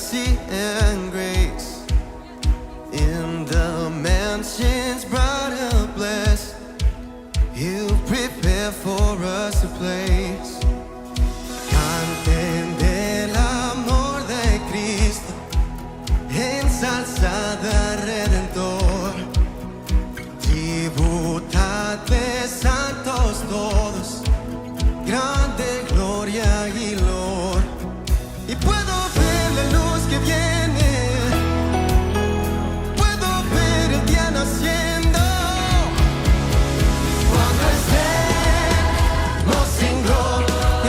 mercy and grace. In the mansions bright and blessed, You prepare for us a place. Canten del amor de Cristo, ensalzada Redentor. Tributadle santos todos, grande gloria y lor. Y puedo ver la luz que viene, puedo ver el día naciendo. Cuando estemos en gloria, en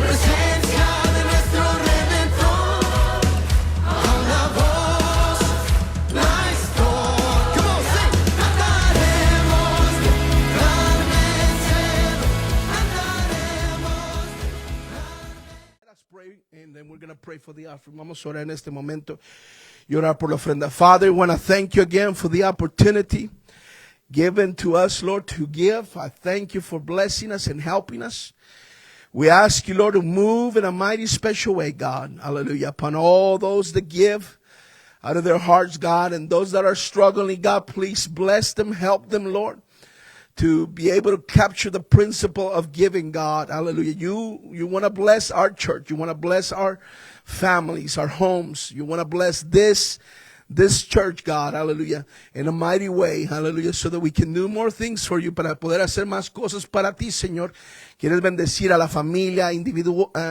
presencia de nuestro Redentor, con la voz, la historia. Come on, sing. Cantaremos gran vencedor, cantaremos. Let us pray, and then we're going to pray for the offering. Vamos a orar en este momento y orar por la ofrenda. Father, we want to thank you again for the opportunity given to us, Lord, to give. I thank you for blessing us and helping us. We ask you, Lord, to move in a mighty special way, God. Hallelujah. Upon all those that give out of their hearts, God, and those that are struggling, God, please bless them, help them, Lord, to be able to capture the principle of giving, God. Hallelujah. You want to bless our church. You want to bless our families, our homes. You want to bless this church, God, hallelujah, in a mighty way, hallelujah, so that we can do more things for you, para poder hacer más cosas para ti, Señor. Quieres bendecir a la familia, a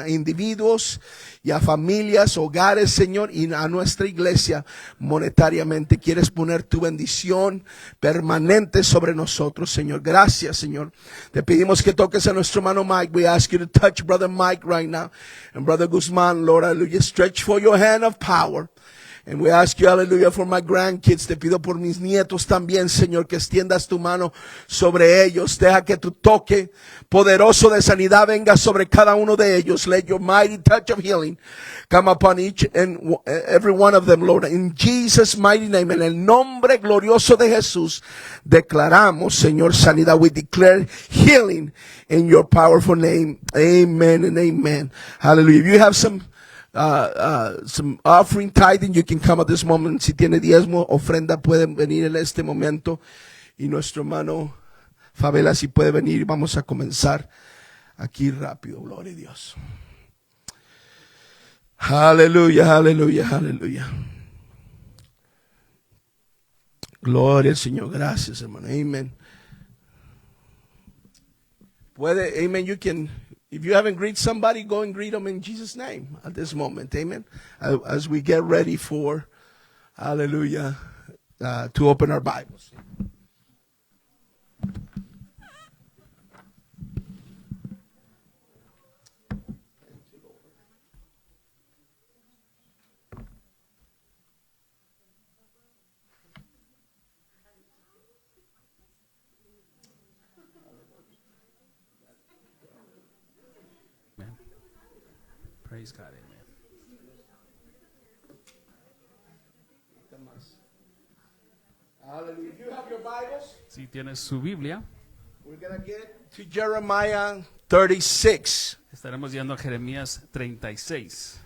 individuos y a familias, hogares, Señor, y a nuestra iglesia monetariamente. Quieres poner tu bendición permanente sobre nosotros, Señor. Gracias, Señor. Te pedimos que toques a nuestro hermano Mike. We ask you to touch Brother Mike right now. And Brother Guzman, Lord, hallelujah, stretch for your hand of power. And we ask you, hallelujah, for my grandkids. Te pido por mis nietos también, Señor, que extiendas tu mano sobre ellos. Deja que tu toque poderoso de sanidad venga sobre cada uno de ellos. Let your mighty touch of healing come upon each and every one of them, Lord. In Jesus' mighty name, en el nombre glorioso de Jesús, declaramos, Señor, sanidad. We declare healing in your powerful name. Amen and amen. Hallelujah. If you have some offering, tithing, you can come at this moment. Si tiene diezmo, ofrenda, pueden venir en este momento. Y nuestro hermano Favela, si puede venir, vamos a comenzar aquí rápido. Gloria a Dios. Aleluya, aleluya, aleluya. Gloria al Señor. Gracias, hermano. Amen. Puede, amen, you can. If you haven't greeted somebody, go and greet them in Jesus' name at this moment. Amen. As we get ready for, hallelujah, to open our Bibles. Praise God, amen. Hallelujah. If you have your Bibles, Si tienes su Biblia, we're going to get to Jeremiah 36. estaremos yendo a Jeremías 36.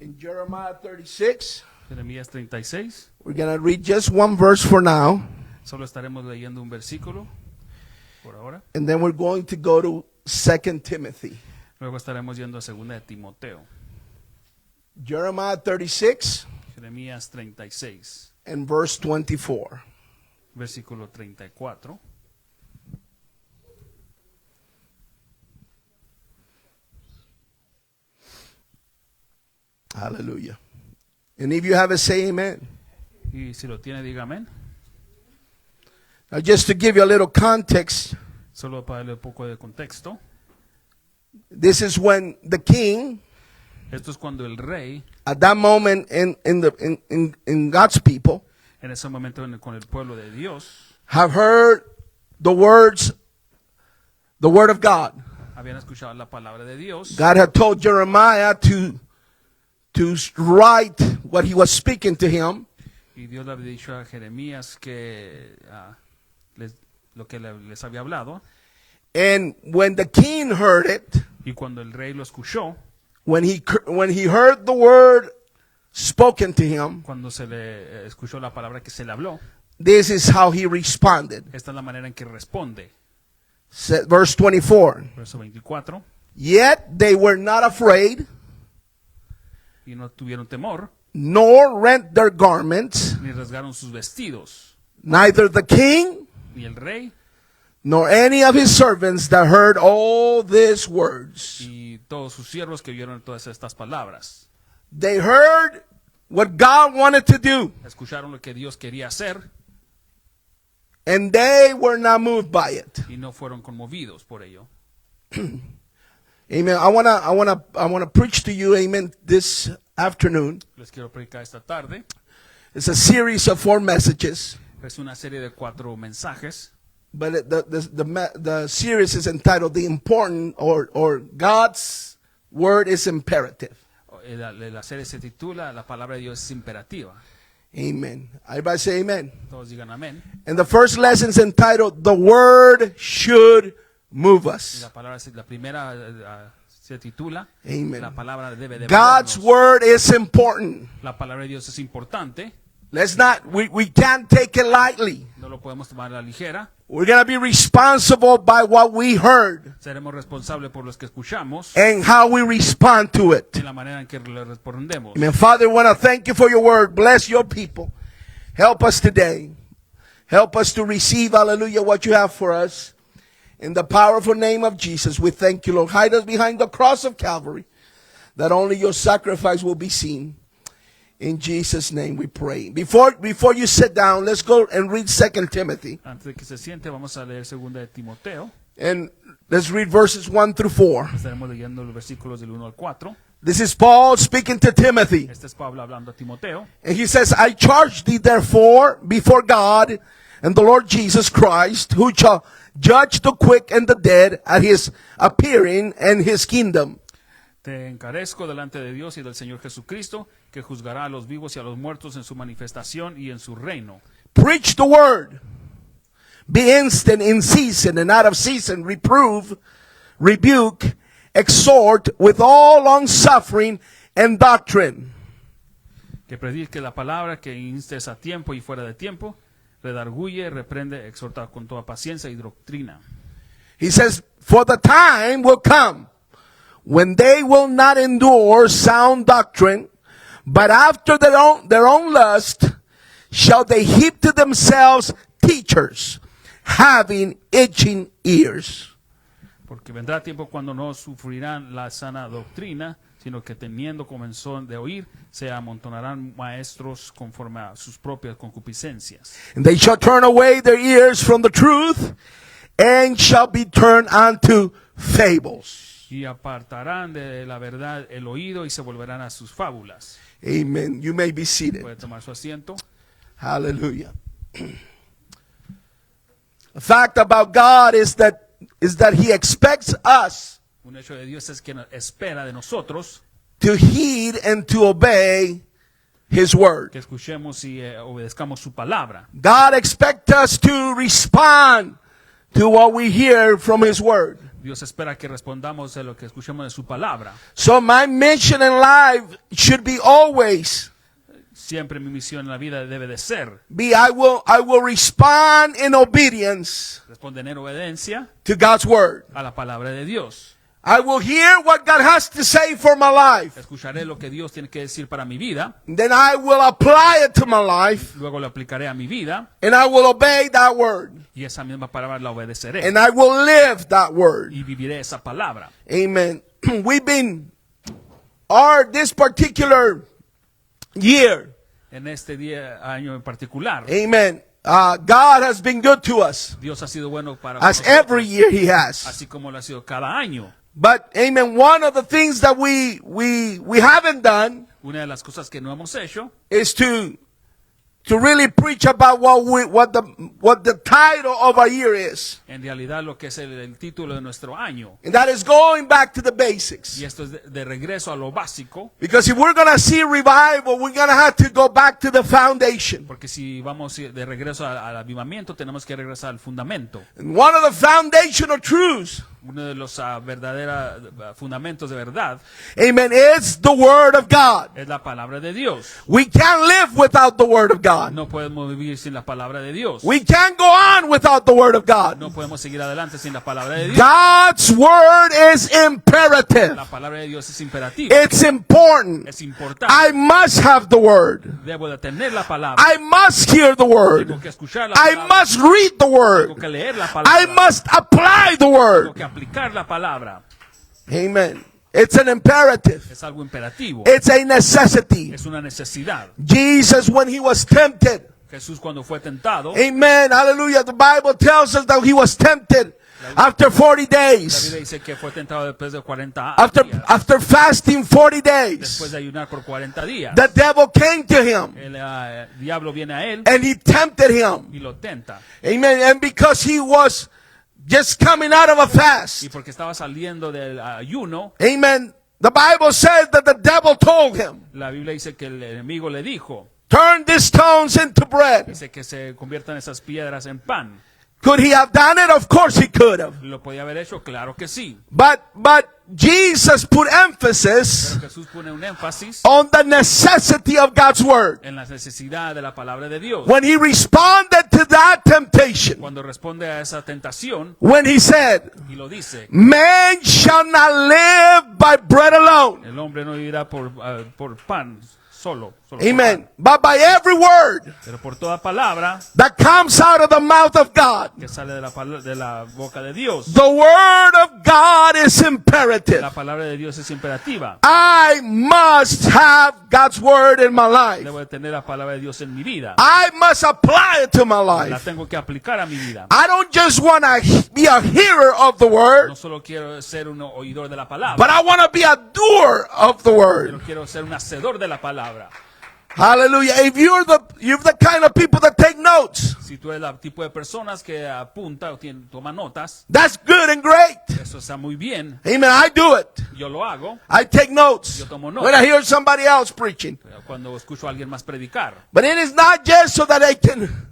In Jeremiah 36, Jeremías 36, we're going to read just one verse for now, solo estaremos leyendo un versículo por ahora. and then we're going to go to 2 Timothy. Luego estaremos yendo a 2 de Timoteo. Jeremiah 36 Jeremías 36, and verse 24. versículo 34. Hallelujah. And if you have it, say amen. Y si lo tiene, diga amén. Now, just to give you a little context, Solo para darle un poco de contexto. this is when the king, Esto es cuando el rey, at that moment in God's people, en ese momento con el pueblo de Dios, have heard the word of God. habían escuchado la palabra de Dios. God had told Jeremiah to write what he was speaking to him. Y Dios le había dicho a Jeremías que lo que les había hablado. And when the king heard it, Y cuando el rey lo escuchó, when he heard the word spoken to him, cuando se le escuchó la palabra que se le habló, this is how he responded. esta es la manera en que responde. Verse 24. Verso 24. Yet they were not afraid, Y no tuvieron temor, nor rent their garments, ni rasgaron sus vestidos, neither the king ni el rey, nor any of his servants that heard all these words. y todos sus siervos que vieron todas estas palabras. They heard what God wanted to do, Escucharon lo que Dios quería hacer and they were not moved by it. y no fueron conmovidos por ello. Amen. I wanna preach to you, amen, this afternoon. Les quiero predicar esta tarde. It's a series of 4 messages, Es una serie de 4 mensajes, but the series is entitled "The Important" or God's Word is Imperative. La serie se titula La palabra de Dios es imperativa. Amen. Everybody say amen. Todos digan amén. And the first lesson is entitled "The Word Should Move Y Us." la primera se titula Amen. La palabra debe de God's movernos. Word is important. La palabra de Dios es importante, We can't take it lightly. no lo podemos tomar a la ligera. We're going to be responsible by what we heard Seremos responsables por los que escuchamos and how we respond to it. y la manera en que le respondemos. Amen. Father, I want to thank you for your word. Bless your people. Help us today. Help us to receive, hallelujah, what you have for us. In the powerful name of Jesus, we thank you, Lord. Hide us behind the cross of Calvary, that only your sacrifice will be seen. In Jesus' name we pray. Before you sit down, let's go and read 2 Timothy. Antes de que se siente, vamos a leer 2 de Timoteo. And let's read verses 1 through 4. Estaremos leyendo los versículos del 1 al 4. This is Paul speaking to Timothy. Este es Pablo hablando a Timoteo. And he says, I charge thee therefore before God and the Lord Jesus Christ, who shall judge the quick and the dead at his appearing and his kingdom. Te encarezco delante de Dios y del Señor Jesucristo, que juzgará a los vivos y a los muertos en su manifestación y en su reino. Preach the word. Be instant in season and out of season. Reprove, rebuke, exhort with all long suffering and doctrine. Que predique la palabra, que instes a tiempo y fuera de tiempo, redarguye, reprende, exhorta con toda paciencia y doctrina. He says, for the time will come when they will not endure sound doctrine, but after their own lust shall they heap to themselves teachers, having itching ears. Porque vendrá tiempo cuando no sufrirán la sana doctrina, sino que teniendo comenzón de oír, se amontonarán maestros conforme a sus propias concupiscencias. And they shall turn away their ears from the truth, and shall be turned unto fables. Y apartarán de la verdad el oído y se volverán a sus fábulas. Amen. You may be seated. Puede tomar su asiento. Hallelujah. The fact about God is that he expects us Un hecho de Dios es que espera de nosotros to heed and to obey his word. que escuchemos y obedezcamos su palabra. God expects us to respond to what we hear from his word. Dios espera que respondamos a lo que escuchemos de su palabra. So my mission in life should be always Siempre mi misión en la vida debe de ser I will respond in obedience responder en obediencia to God's word. a la palabra de Dios. I will hear what God has to say for my life. Escucharé lo que Dios tiene que decir para mi vida, Then I will apply it to my life, luego lo aplicaré a mi vida and I will obey that word, y esa misma palabra la obedeceré and I will live that word. y viviré esa palabra. Amen. This particular year, En este año en particular, amen, God has been good to us, Dios ha sido bueno para as nosotros, every year he has. así como lo ha sido cada año. But, amen, one of the things that we haven't done Una de las cosas que no hemos hecho is to really preach about what the title of our year is. en realidad lo que es el título de nuestro año. And that is going back to the basics. Y esto es de regreso a lo básico, Because if we're going to see revival, we're going to have to go back to the foundation. porque si vamos de regreso al avivamiento, tenemos que regresar al fundamento. And one of the foundational truths uno de los verdaderos fundamentos de verdad Amen. It's the Word of God. es la palabra de Dios. We can't live without the Word of God. No podemos vivir sin la palabra de Dios. We can't go on without the Word of God. No podemos seguir adelante sin la palabra de Dios. God's Word is imperative. La palabra de Dios es imperativa. It's important. Es importante. I must have the Word. Debo de tener la palabra. I must hear the Word. Tengo que escuchar la I palabra. must read the Tengo Word. que leer la I palabra. must apply the Tengo Word. que aplicar la palabra. Amen. It's an imperative. Es algo imperativo. It's a necessity. Es una necesidad. Jesus, when he was tempted, Jesús cuando fue tentado, amen, hallelujah, the Bible tells us that he was tempted after 40 la days. Biblia dice que fue tentado después de 40 días. After fasting 40 Después days, de ayunar por 40 días. the devil came to him El diablo viene a él and he tempted him. y lo tenta. Amen. And because he was just coming out of a Y fast, porque estaba saliendo del ayuno, amen, the Bible says that the devil told him, la Biblia dice que el enemigo le dijo, turn these stones into bread. dice que se conviertan esas piedras en pan. Could he have done it? Of course he could have. ¿Lo podía haber hecho? Claro que sí. But Jesus put emphasis Pero Jesús pone un énfasis on the necessity of God's word. en la necesidad de la palabra de Dios. When he responded to that temptation, Cuando responde a esa tentación when he said, y lo dice, man shall not live by bread alone. el hombre no vivirá por pan solo por Amen. pan, But by every word pero por toda palabra that comes out of the mouth of God. que sale de la boca de Dios. The word of God is imperative. La palabra de Dios es imperativa. I must have God's word in my life. Debo de tener la palabra de Dios en mi vida. I must apply it to my La life. tengo que aplicar a mi vida. I don't just want to be a hearer of the No word, solo quiero ser un oidor de la palabra, but I want to be a doer of the pero word. quiero ser un hacedor de la palabra. Hallelujah. If you're the kind of people that take notes, Si tú eres el tipo de personas que apunta o toma notas, that's good and great. eso está muy bien. Amen. I do it. Yo lo hago I take notes Yo tomo notas. when I hear somebody else preaching. cuando escucho a alguien más predicar. But it is not just so that I can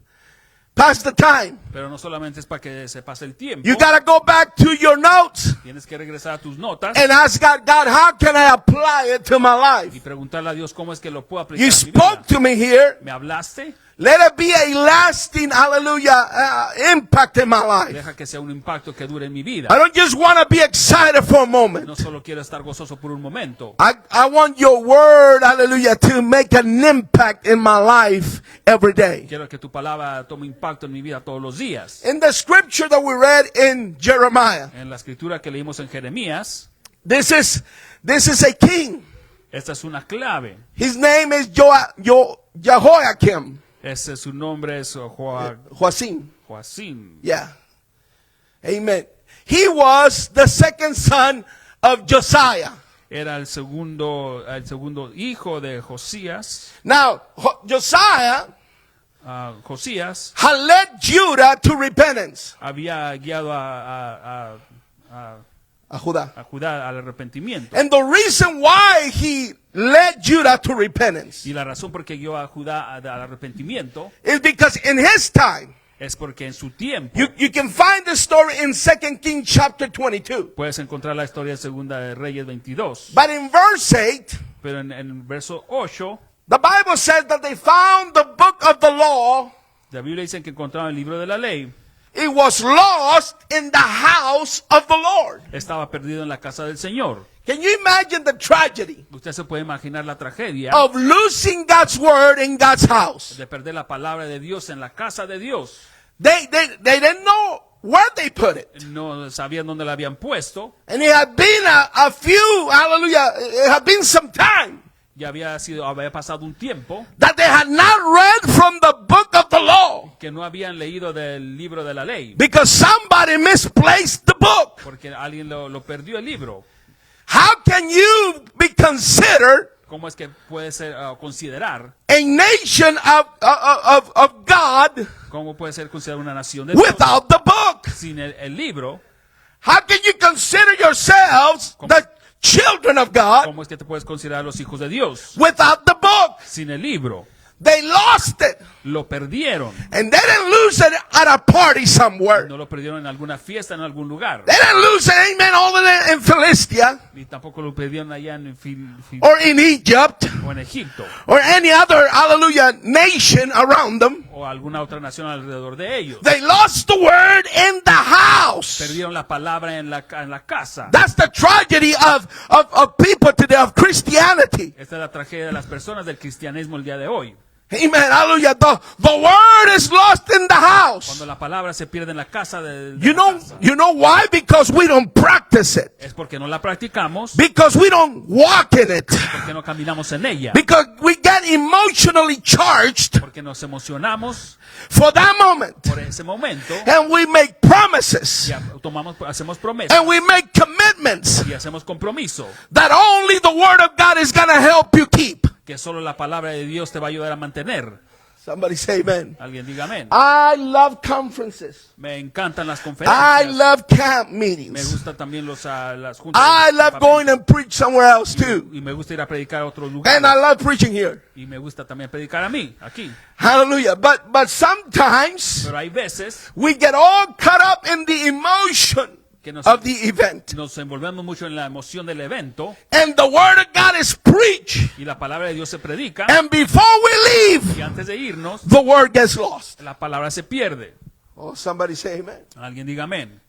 pass the time. Pero no solamente es para que se pase el tiempo. You got to go back to your notes Tienes que regresar a tus notas and ask God, how can I apply it to my y life? preguntarle a Dios cómo es que lo puedo aplicar You a mi vida. spoke to me here. ¿Me hablaste? Let it be a lasting, hallelujah, impact in my life. Deja que sea un impacto que dure en mi vida. I don't just want to be excited for a moment. No solo quiero estar gozoso por un momento. I want your word, hallelujah, to make an impact in my life every day. Quiero que tu palabra tome impacto en mi vida todos los días. In the scripture that we read in Jeremiah, En la escritura que leímos en Jeremías, this is a king. esta es una clave. His name is Jehoiakim. Ese su nombre es Joacim. Joacim. Yeah. Amen. He was the second son of Josiah. Era el segundo hijo de Josías. Now, Josiah Josías had led Judah to repentance. había guiado a Judá. Judá al arrepentimiento. And the reason why he led Judah to repentance Y la razón por qué guió a Judá al arrepentimiento is because in his time, es porque en su tiempo you can find the story in 2 Kings chapter 22. puedes encontrar la historia de Segunda de Reyes 22. But in verse 8, Pero en verso 8, the Bible says that they found the book of the law. la Biblia dice que encontraron el libro de la ley. It was lost in the house of the Lord. Estaba perdido en la casa del Señor. Can you imagine the tragedy Usted se puede imaginar la tragedia of losing God's word in God's house? de perder la palabra de Dios en la casa de Dios. They didn't know where they put it. No sabían dónde la habían puesto. And it had been a few, hallelujah, it had been some time Ya había pasado un tiempo that they had not read from the book of the law que no habían leído del libro de la ley. because somebody misplaced the book. Porque alguien lo perdió el libro. How can you be considered ¿Cómo es que puede ser considerar? a nation of God ¿Cómo puede ser considerada una nación de Dios without the book? sin el libro? How can you consider yourselves the children of God ¿Cómo es que te puedes considerar los hijos de Dios without the book? sin el libro? They lost it. Lo perdieron. And they didn't lose it at a party somewhere. No lo perdieron en alguna fiesta en algún lugar. They didn't lose it, amen, over in Philistia Ni tampoco lo perdieron allá en or in Egypt o en Egipto or any other, hallelujah, nation around them. o alguna otra nación alrededor de ellos. They lost the word in the house. Perdieron la palabra en la casa. That's the tragedy of people today, of Christianity. Esta es la tragedia de las personas del cristianismo el día de hoy. Amen, hallelujah. The word is lost in the house. Cuando la palabra se pierde en la casa You know why? Because we don't practice it. es porque no la practicamos, Because we don't walk in it. porque no caminamos en ella, Because we get emotionally charged porque nos emocionamos for that moment. por ese momento And we make promises. y hacemos promesas And we make commitments y hacemos compromiso that only the word of God is going to help you keep. que solo la palabra de Dios te va a ayudar a mantener. Somebody say amen. Alguien diga amén. I love conferences. Me encantan las I conferencias. love camp Me meetings. gustan también las juntas. I de love campamento. going and preach somewhere else too. Y me gusta ir a predicar a otros lugares. And I love preaching here. Y me gusta también predicar a mí, aquí. Hallelujah. But sometimes Pero hay veces we get all caught up in the emotion que nos of the event. envolvemos mucho en la emoción del evento And the word of God is preached. y la palabra de Dios se predica. And before we leave, Y antes de irnos, the word gets lost. la palabra se pierde. Oh, somebody say amen. Alguien diga amén.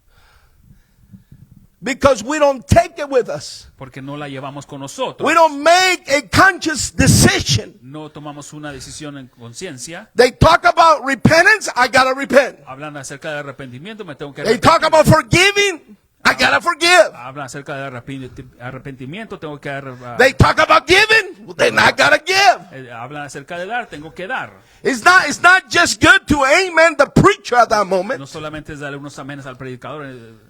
Because we don't take it with us. Porque no la llevamos con nosotros. We don't make a conscious decision. No tomamos una decisión en conciencia. They talk about repentance, I gotta repent. Hablan acerca de arrepentimiento, me tengo que They talk arrepentir. about forgiving, I gotta forgive. Hablan acerca de arrepentimiento, tengo que They talk about giving, then I gotta give. hablan acerca de dar, tengo que dar. It's not just good to amen the preacher at that moment. No solamente es darle unos amenes al predicador en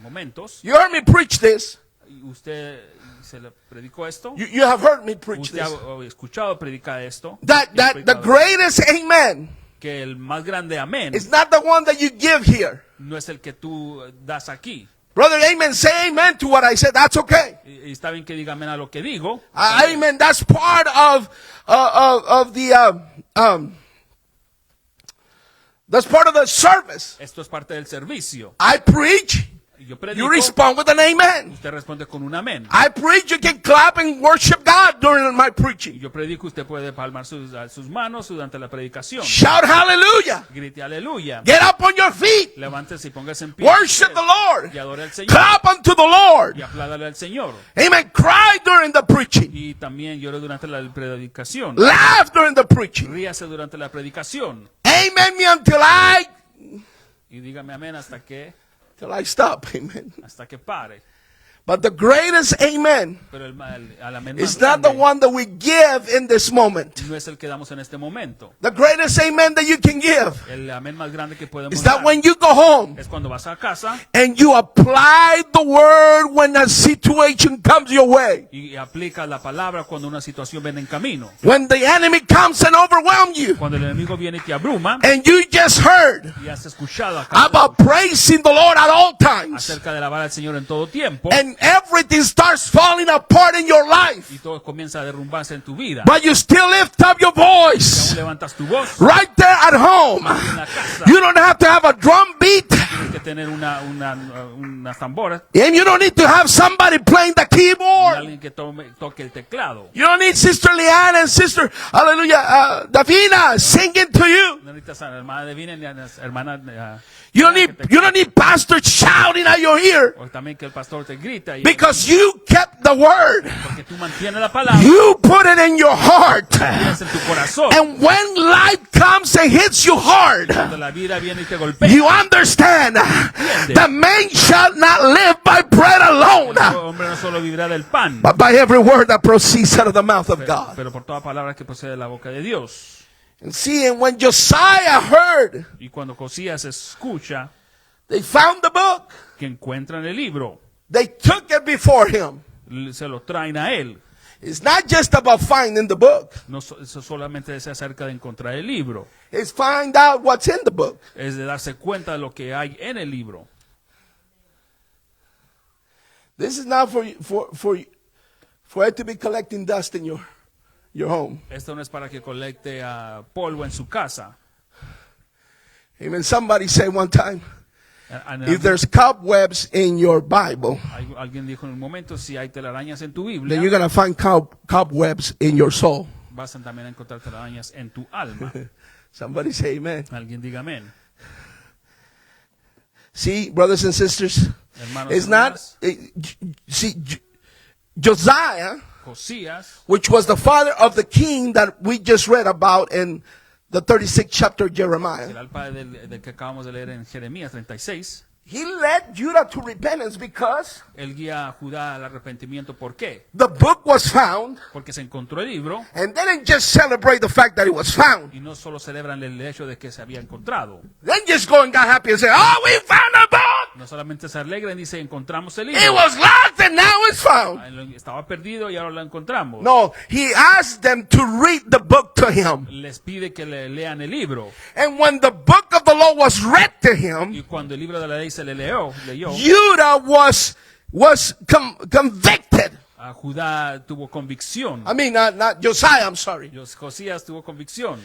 momentos. You heard me preach this. Y usted se le predicó esto. You have heard me preach Usted ha this. escuchado predicar esto. That Y el the predicador, greatest amen que el más grande amén is not the one that you give here. no es el que tú das aquí. Brother, amen. Say amen to what I said. That's okay. Y está bien que diga amén a lo que digo. Amen. That's part of that's part of the service. Esto es parte del servicio. I preach. Y yo You predico, respond with an amen. usted responde con un amén. I preach. You can clap and worship God during my Y preaching. yo predico, usted puede palmar sus manos durante la predicación. Shout hallelujah. Grite aleluya. Get up on your feet. Levántese y póngase en pie. Worship the Lord. Y adore al Señor. Clap unto the Lord. Y apládale al Señor. Amen. Cry during the preaching. Y también llore durante la predicación. Laugh during the preaching. Ríase durante la predicación. Amen me until Y dígame amén hasta que stop. Amen. pare. But the greatest amen Pero al amén is más not the grande one that we give in this moment. no es el que damos en este momento. The greatest amen that you can give El amén más grande que podemos is that dar when you go home es cuando vas a casa and you apply the word when a situation comes your way. y aplicas la palabra cuando una situación viene en camino. When the enemy comes and overwhelms you Cuando el enemigo viene y te abruma and you just heard y has escuchado acá about praising the Lord at all times acerca de alabar al Señor en todo tiempo and everything starts falling apart in your life, y todo comienza a derrumbarse en tu vida. but you still lift up your Y aún voice levantas tu voz right there at home. en la casa. You don't have to have a drum beat. Tienes que tener una tambora And you don't need to have somebody playing the y keyboard. alguien que toque el teclado. You don't need Sister Leanne and Sister, hallelujah, Davina singing to you. No necesitas a la hermana Divina ni a la hermana You don't need pastor shouting at your ear o también que el pastor te grita because you kept the word. porque tú mantienes la palabra You put it in your heart. tienes en tu corazón. And when life comes and hits you hard, Cuando la vida viene y te golpea, you understand that man shall not live by bread alone, el hombre no solo vivirá del pan, but by every word that proceeds out of the mouth of God. pero por toda palabra que procede de la boca de Dios. And see, and when Josiah heard, Y cuando Josías escucha they found the book. que encuentran el libro, They took it before him. se lo traen a él. It's not just about finding the book. No eso solamente es acerca de encontrar el libro, It's find out what's in the book. es de darse cuenta de lo que hay en el libro. This is not for it to be collecting dust in your home. Esto no es para que colecte polvo en su casa. Amen. Somebody said one time, And if there's cobwebs in your Bible, alguien dijo en un momento, si hay telarañas en tu then Biblia, you're going to find cobwebs in your soul. vas a también a encontrar telarañas en tu alma. Somebody say amen. Alguien diga amén. See, brothers and sisters, Hermanos it's y not, hermanas, Josiah, Josías, which was the father of the king that we just read about in the 36th chapter of Jeremiah. el padre del que acabamos de leer en Jeremías 36, He led Judah to repentance because él guía a Judá al arrepentimiento. ¿Por qué? the book was found, Porque se encontró el libro and they didn't just celebrate the fact that it was found. y no solo celebran el hecho de que se había encontrado. Then just go and got happy and say, "Oh, we found a book. No solamente se alegran y dicen encontramos el It libro. was lost and now it's found." Estaba perdido y ahora lo encontramos. No, he asked them to read the book to him. Les pide que le lean el libro. And when the book of the law was read to him, Y cuando el libro de la ley se le leyó, Judah was convicted. a Judá tuvo convicción. I mean, not Josiah, I'm sorry. Josías tuvo convicción.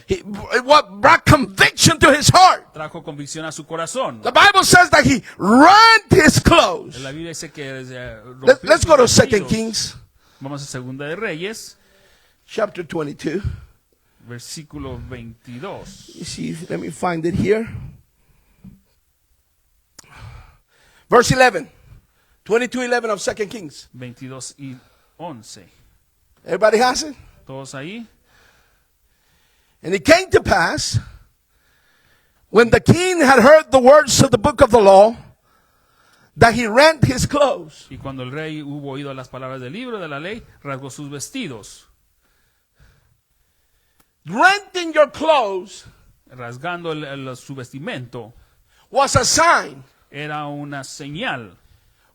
What brought conviction to his heart? Trajo convicción a su corazón. The Bible says that he rent his clothes. La Biblia dice que rompió Let's sus go to 2 vestidos. Kings, Vamos a Segunda de Reyes, chapter 22. versículo 22. You see, let me find it here. Verse 11. 22:11 of 2 Kings. 22 y 11. Everybody has it? Todos ahí. And it came to pass, when the king had heard the words of the book of the law, that he rent his clothes. Y cuando el rey hubo oído las palabras del libro de la ley, rasgó sus vestidos. Renting your clothes Rasgando su vestimento was a sign, era una señal.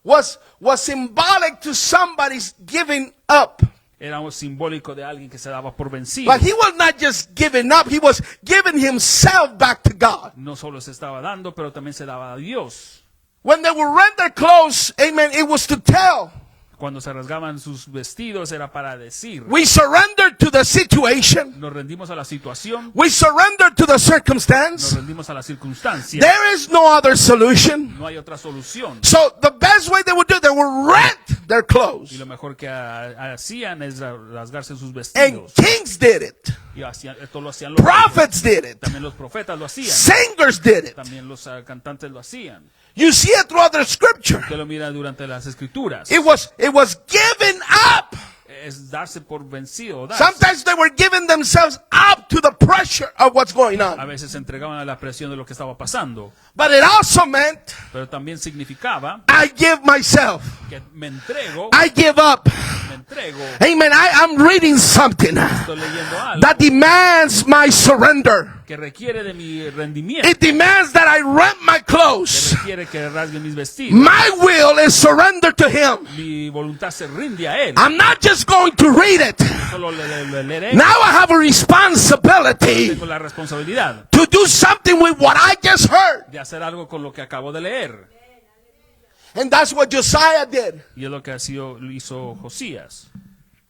was symbolic to somebody's giving up. Era un simbólico de alguien que se daba por vencido. But he was not just giving up, he was giving himself back to God. No solo se estaba dando, pero también se daba a Dios. When they would rent their clothes, amen, it was to tell. Cuando se rasgaban sus vestidos era para decir, We surrendered to the situation. nos rendimos a la situación, We surrendered to the nos circumstance. rendimos a la circunstancia. There is no other solution. No hay otra solución. So the best way they would do it, they would rent their Y clothes. lo mejor que hacían es rasgarse sus And vestidos. kings did it. Y esto lo hacían los Prophets did it. también los profetas lo hacían. Singers did it. También los cantantes lo hacían. You see it throughout the scripture. Usted lo mira durante las escrituras. It was given up. Es darse por vencido. o darse. Sometimes they were giving themselves up to the pressure of what's going A on. veces se entregaban a la presión de lo que estaba pasando. But it also meant Pero también significaba I give myself. que me entrego, I give up. me entrego, Amen. I'm reading something estoy leyendo algo that demands my surrender. que requiere de mi rendimiento, It demands that I rent my que clothes. requiere que rasgue mis vestidos. My will is surrender to Him. Mi voluntad se rinde a Él. I'm not just going to read it. Solo le leeré. Now I have a responsibility Tengo la responsabilidad to do something with what I just heard. de hacer algo con lo que acabo de leer. And that's what Josiah did. Y es lo que hizo Josías.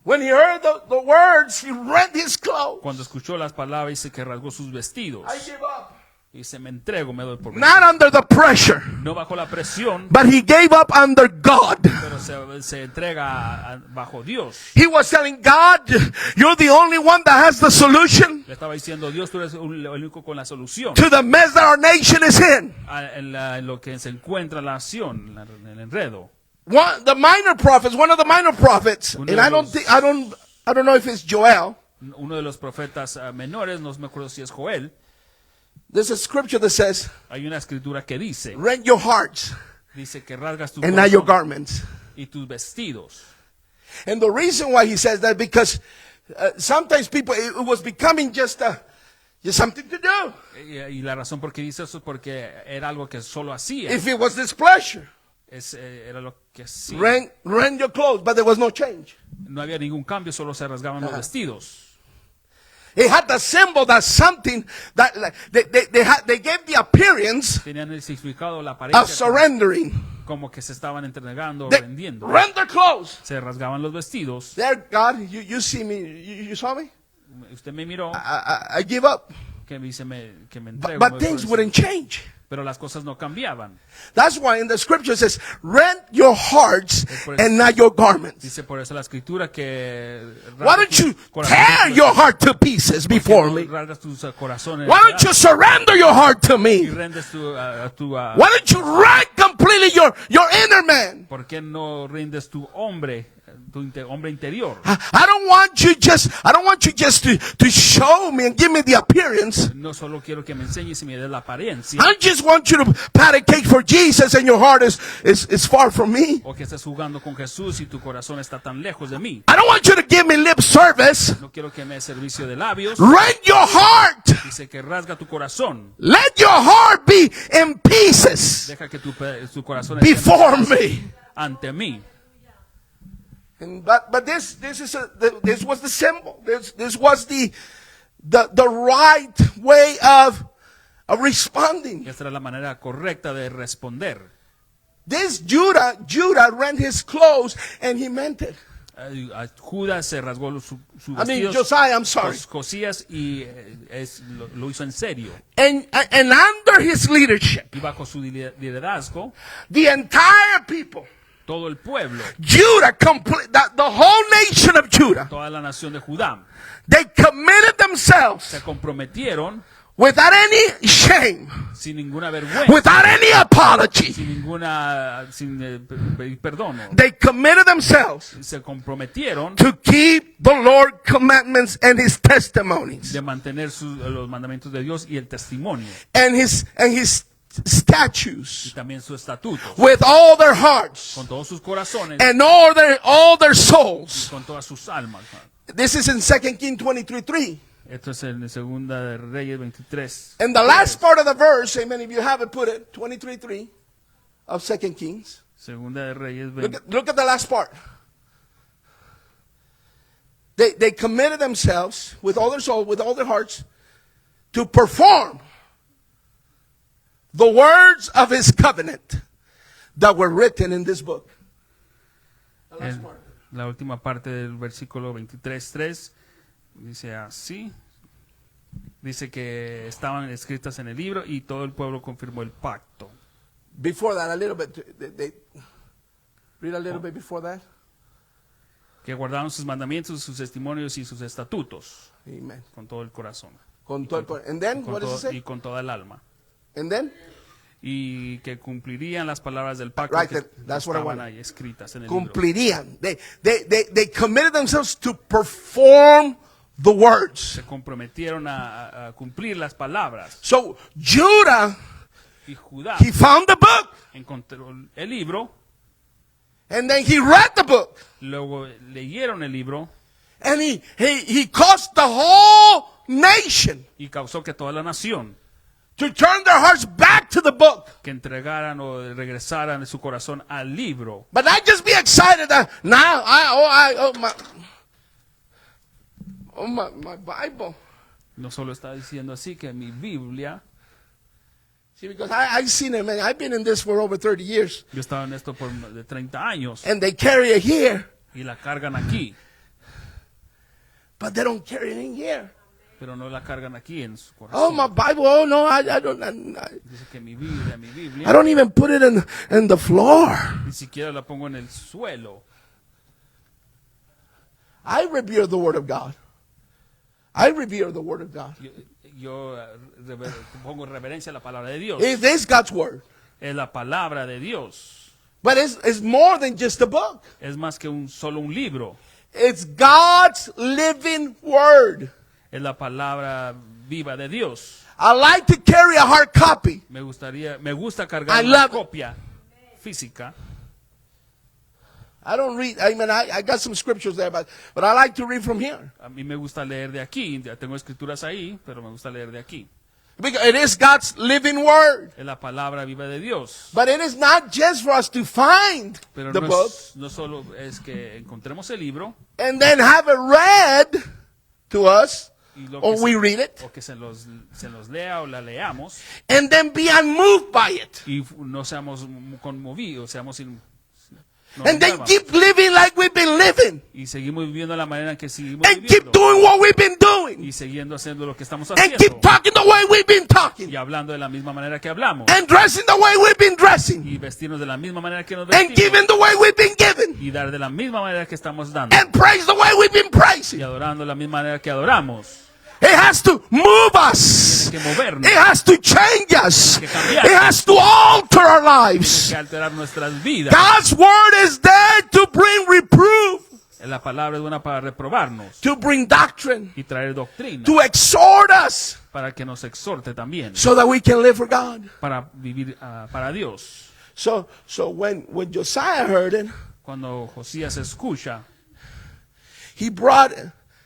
When he heard the words, he rent his clothes. Cuando escuchó las palabras, dice que rasgó sus vestidos. I give up. Y dice, me entrego, me doy por vencido. Not under the pressure, No bajo la presión, but he gave up under God. pero se entrega bajo Dios. He was telling God, you're the only one that has the solution Le estaba diciendo, Dios, tú eres el único con la solución to the mess that our nation is in. en lo que se encuentra la acción, en el enredo. One of the minor prophets, Uno and de I don't los- think, I don't know if it's Joel. Uno de los profetas menores, no me acuerdo si es Joel, There's a scripture that says, hay una escritura que dice rent your hearts que rasgas tu and not your corazón garments. y tus vestidos. And the reason why he says that, because sometimes people, it was becoming just something to do. Y la razón por qué dice eso es porque era algo que solo hacía. If it was displeasure, Era lo que hacía. rent your clothes, but there was no change. No había ningún cambio, solo se rasgaban los vestidos. It had the symbol that something that like, they gave the appearance Tenían el significado, la of apariencia surrendering. como que se estaban entregando, They rendiendo. rent their clothes. Se rasgaban los vestidos. There, God, you see me, you saw me? usted me miró, I give up. que me entrego. But me things ofrecí. wouldn't change. Pero las cosas no cambiaban. That's why in the scripture it says, rent your hearts por eso- and not your garments. Dice por eso la escritura que Why don't you tear your heart to pieces before me? rasgas tus corazones Why don't you surrender your heart to y me? rendes Why don't you rent completely your inner man? ¿Por qué no rindes tu hombre, hombre interior? I don't want you just to show me and give me the appearance. No solo quiero que me enseñes y me des la apariencia, I just want you to pat a cake for Jesus and your heart is far from me. o que estés jugando con Jesús y tu corazón está tan lejos de mí. I don't want you to give me lip service. No quiero que me des servicio de labios. Rent your heart. Dice que rasga tu corazón. Let your heart be in pieces Deja que tu corazón esté before me. ante mí. But this was the symbol. This was the right way of responding. Esta era la manera correcta de responder. This Judah rent his clothes and he meant it. Judas se rasgó su I mean, vestido, Josiah, I'm sorry. cosías y lo hizo en serio. And under his leadership, Y bajo su liderazgo, the entire people, todo el pueblo, Judah, the whole nation of Judah, toda la nación de Judá, they committed themselves se comprometieron without any shame, sin ninguna vergüenza, without any apology. sin pedir perdón. They committed themselves Se comprometieron to keep the Lord's commandments and his testimonies de mantener los mandamientos de Dios y el testimonio and his y statutes también sus estatutos with all their hearts con todos sus corazones and all their y souls. con todas sus almas. This is in 2 Kings 23:3. Esto es en Segunda de Reyes 23. And the last part of the verse, amen, if you have it, put it, 23:3 of 2 Kings. Segunda de Reyes Look at the last part. They committed themselves with all their soul, with all their hearts, to perform the words of his covenant that were written in this book. The last part. La última parte del versículo 23:3 dice así. Dice que estaban escritas en el libro y todo el pueblo confirmó el pacto. Before that, a little bit. Read a little bit before that. Que guardaron sus mandamientos, sus testimonios y sus estatutos Amen. con todo el corazón. Con todo el- And then, Con what does it todo- say? y con toda el alma. And then, Y que cumplirían las palabras del pacto Right que there. That's what I estaban wanted. ahí escritas en el libro. cumplirían. They committed themselves to perform the words. Se comprometieron a cumplir las palabras. So Judah, Y Judá he found the book, encontró el libro, and then he read the book, luego leyeron el libro and he caused the whole nation y causó que toda la nación to turn their hearts back to the book. que entregaran o regresaran su corazón al libro. But not just be excited that now my Bible. No solo está diciendo así que mi Biblia, See, because I've seen it, man. I've been in this for over 30 years. yo estaba en esto por de 30 años And they carry it here, y la cargan aquí, but they don't carry it in here. pero no la cargan aquí en su Oh, corazón. my Bible. Oh, no, I Dice que mi Biblia, don't even put it in the floor. ni siquiera la pongo en el suelo. I revere the Word of God. I revere the Word of God. Yo pongo reverencia a la palabra de Dios. It is God's Word. Es la palabra de Dios. But it's more than just a book. Es más que solo un libro. It's God's living Word. Es la palabra viva de Dios. I like to carry a hard copy. Me gusta I cargar una love it. copia física. I don't read. I mean, I got some scriptures there, but I like to read from here. A mí me gusta leer de aquí. Ya tengo escrituras ahí, pero me gusta leer de aquí. Because it is God's living Word. Es la palabra viva de Dios. But it is not just for us to find Pero the book no solo es que encontremos el libro and then have it read to us, y lo or we read it, o que se los lea o la leamos and then be unmoved by it. y no seamos conmovidos, nos And then guiaba. keep living like we've been living. Y seguimos viviendo de la manera en que seguimos And keep viviendo. doing what we've been doing. Y siguiendo haciendo lo que estamos And haciendo. keep talking the way we've been talking. Y hablando de la misma manera que hablamos. And dressing the way we've been dressing. Y vestirnos de la misma manera que nos And vestimos. giving the way we've been giving. Y dar de la misma manera que estamos dando. And praise the way we've been Y praising. adorando de la misma manera que adoramos. It has to move us. Tiene que movernos. It has to change us. Tiene que cambiar. It has to alter our Tiene lives. que alterar nuestras vidas. God's word is there to bring reproof, La palabra es buena para reprobarnos to bring doctrine, y traer doctrina. to exhort us Para que nos exhorte también. so that we can live for God. Para vivir para Dios. So when Josiah heard it, Cuando Josías escucha, he brought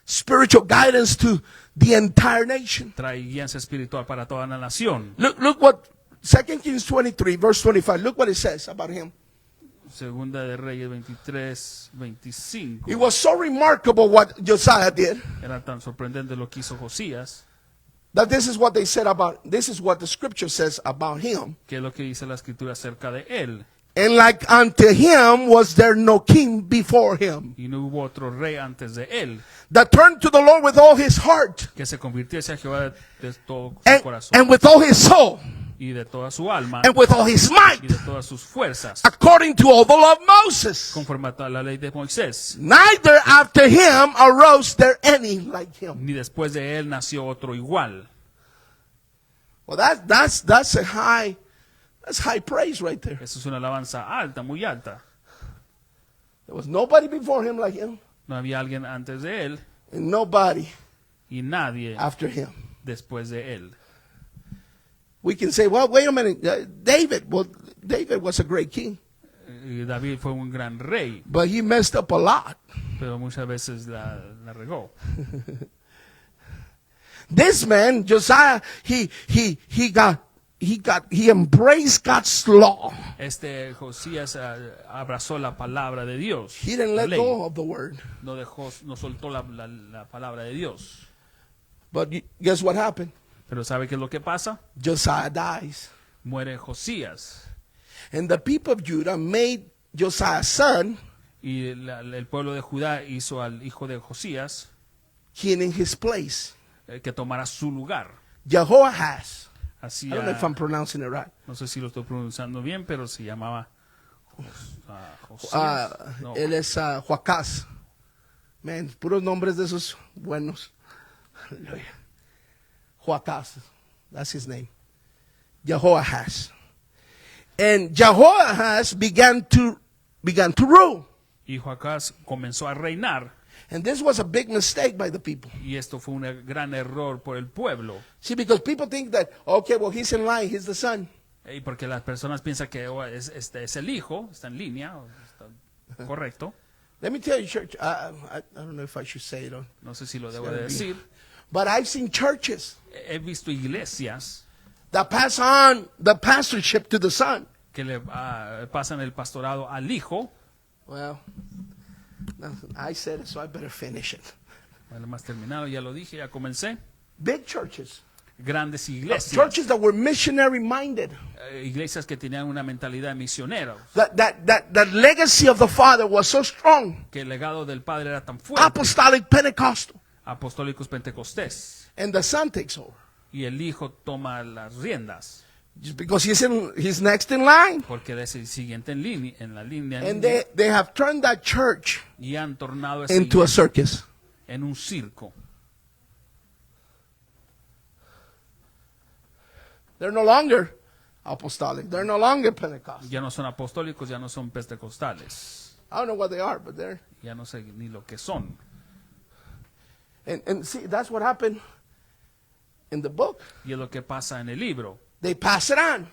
spiritual guidance to the entire nation. trae guianza espiritual para toda la nación. Look what 2 Kings 23, verse 25. Look what it says about him. Segunda de Reyes 23, 25. It was so remarkable what Josiah did Era tan sorprendente lo que hizo Josías, that this is what the scripture says about him. que es lo que dice la escritura acerca de él. And like unto him was there no king before him, Y no hubo otro rey antes de él, that turned to the Lord with all his heart que se convirtiese a Jehová de todo su corazón and with all his soul y de toda su alma and with all his might, y de todas sus fuerzas, according to all the law of Moses. conforme a toda la ley de Moisés. Neither after him arose there any like him. Ni después de él nació otro igual. Well, that's high praise right there. Eso es una alabanza alta, muy alta. There was nobody before him like him, No había alguien antes de él and nobody y nadie after him. después de él. We can say, well, wait a minute, David was a great king, Y David fue un gran rey, but he messed up a lot. pero muchas veces la regó. This man, Josiah, he embraced God's law. Este Josías abrazó la palabra de Dios. He didn't la let ley. go of the word. No soltó la palabra de Dios. But guess what happened? Pero ¿sabe qué es lo que pasa? Josiah dies. Muere Josías. And the people of Judah made Josiah's son Y el pueblo de Judá hizo al hijo de Josías king in his place, que tomara su lugar. Jehoahaz. Así, I don't know if I'm pronouncing it right. no sé si lo estoy pronunciando bien, pero se llamaba Josías. No, Él es Joacás. Man, puros nombres de esos buenos. Hallelujah. Joacás. That's his name. Jehoahaz. And Jehoahaz began to rule. y Joacás comenzó a reinar. And this was a big mistake by the people. Y esto fue un gran error por el pueblo. See, because people think that, okay, well, he's in line, he's the son. Y porque las personas piensan que es el hijo, está en línea, o está correcto. Let me tell you, church, I don't know if I should say it, No sé si lo debo de decir. but I've seen churches He visto iglesias that pass on the pastorship to the son. que le pasan el pastorado al hijo. Well, I said it, so I better finish it. Bueno, más terminado, ya lo dije, ya comencé. Big churches. Grandes iglesias. Churches that were missionary minded. Iglesias que tenían una mentalidad misionera. That legacy of the father was so strong. Que el legado del padre era tan fuerte. Apostolic Pentecostal. Apostólicos Pentecostés. And the son takes over. Y el hijo toma las riendas. Just because he's next in line. Porque es el siguiente en la línea. And they have turned that church Y han tornado esa into a iglesia circus. en un circo. They're no longer apostolic. They're no longer Pentecostal. Ya no son apostólicos, ya no son pentecostales. I don't know what they are, but they're. Ya no sé ni lo que son. And see, that's what happened in the book. Y es lo que pasa en el libro. They pass it on.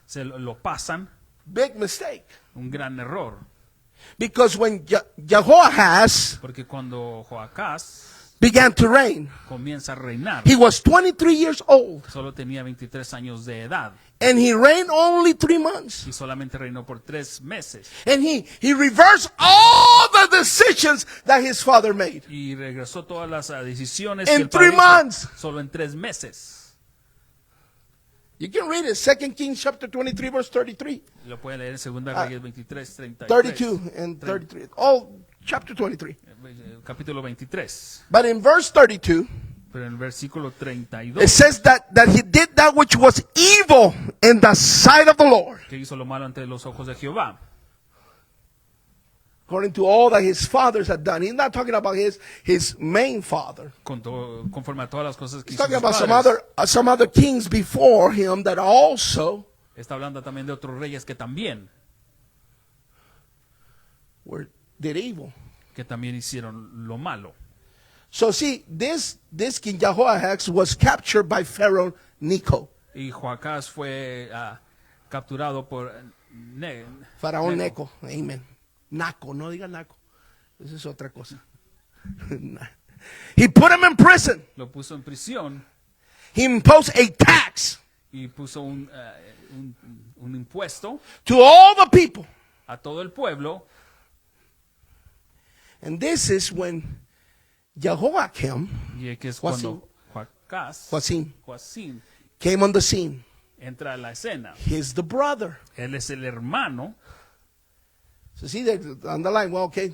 Se lo pasan, Big mistake. un gran error. Because when Jehoahaz Porque cuando Joacás began to reign, comienza a reinar, he was 23 years old. solo tenía 23 años de edad. And he reigned only 3 months. Y solamente reinó por 3 meses. And he reversed all the decisions that his father made. Y regresó todas las decisiones In que el padre 3 months. hizo solo en 3 meses. You can read it, 2 Kings chapter 23, verse 33. Lo pueden leer en 2 Reyes 23, 33. 32 and 33. All chapter 23. Capítulo 23. But in verse 32, Pero en el versículo 32, it says that he did that which was evil in the sight of the Lord, que hizo lo malo ante los ojos de Jehová, according to all that his fathers had done. He's not talking about his main father. conforme a todas las cosas que He's hizo talking sus about padres. some other kings before him that also Está hablando también de otros reyes que también did evil. hicieron lo malo. So see, this king Jehoash was captured by Pharaoh Necho. Y Joacás fue capturado por Faraón Necho. Amen. Naco, no diga Naco. Esa es otra cosa. He put him in prison. Lo puso en prisión He imposed a tax y puso un impuesto to all the people. a todo el pueblo. And this is when Jehoiakim, Y que es Joacim. cuando Joacim came on the scene. entra a la escena. He's the brother. Él es el hermano. So see, they underline, well, okay,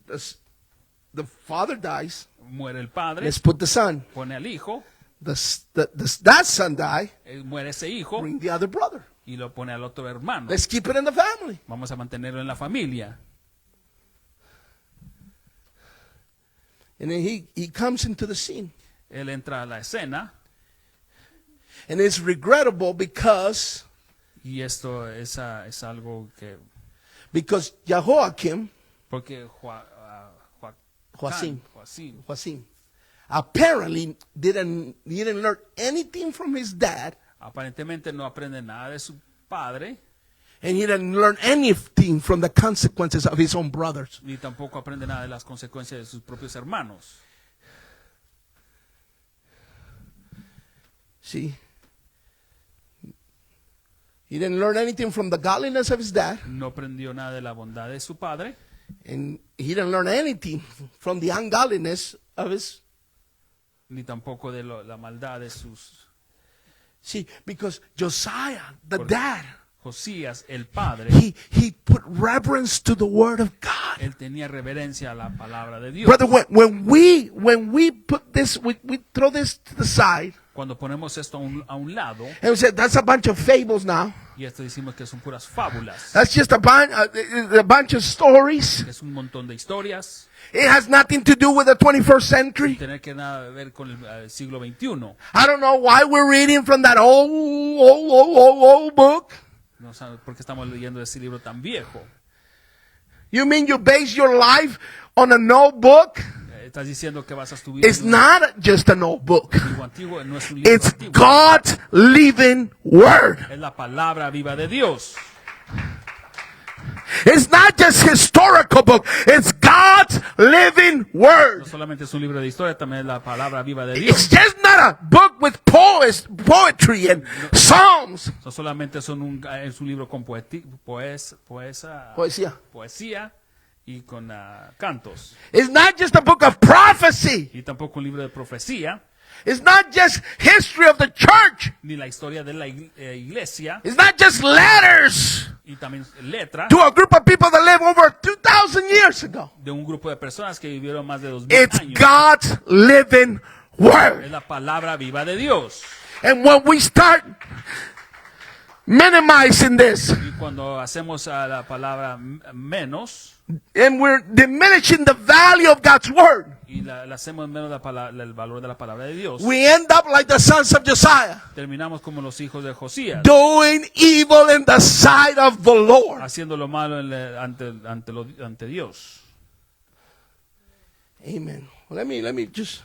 the father dies. Muere el padre, Let's put the son. pone al hijo, That son die, muere ese hijo bring the other brother. y lo pone al otro hermano. Let's keep it in the family. Vamos a mantenerlo en la familia. And then he comes into the scene. Él entra a la escena And it's regrettable because y esto es algo que Jehoiakim, porque Joacim, Joacim apparently didn't learn anything from his dad, aparentemente no aprende nada de su padre, and he didn't learn anything from the consequences of his own brothers. ni tampoco aprende nada de las consecuencias de sus propios hermanos. See? He didn't learn anything from the godliness of his dad, No aprendió nada de la bondad de su padre, and he didn't learn anything from the ungodliness of his. ni tampoco de la maldad de sus. See, because Josiah, the Porque- dad, Josías, el padre, he put reverence to the word of God. él tenía reverencia a la palabra de Dios. Brother, when we put this, we throw this to the side, Cuando ponemos esto a un lado, and we say that's a bunch of fables now. y esto decimos que son puras fábulas, That's just a bunch of stories. que es un montón de historias, It has nothing to do with the 21st century. sin tener que nada que ver con el siglo XXI. I don't know why we're reading from that old book. No sabemos por qué estamos leyendo ese libro tan viejo. You mean you base your life on an old book? Estás diciendo que vas a estudiar It's not just an old book. un libro antiguo, no es un libro It's antiguo, God's living word. es la palabra viva de Dios. It's not just historical book. It's God's living No word. solamente es un libro de historia, también es la palabra viva de It's Dios. just not a book with poetry and psalms. No solamente es un libro con Poesía. poesía y con cantos. It's not just a book of prophecy. Y tampoco un libro de profecía, It's not just history of the church. ni la historia de la iglesia, It's not just letters y también letra to a group of people that lived over 2,000 years ago. de un grupo de personas que vivieron más de 2000 It's años. God's living word. Es la palabra viva de Dios. And when we start minimizing this, Y cuando hacemos a la palabra menos and we're diminishing the value of God's word, y la hacemos menos el valor de la palabra de Dios, we end up like the sons of Josiah, terminamos como los hijos de Josías, doing evil in the sight of the Lord. haciendo lo malo ante Dios. Amen. Let me just,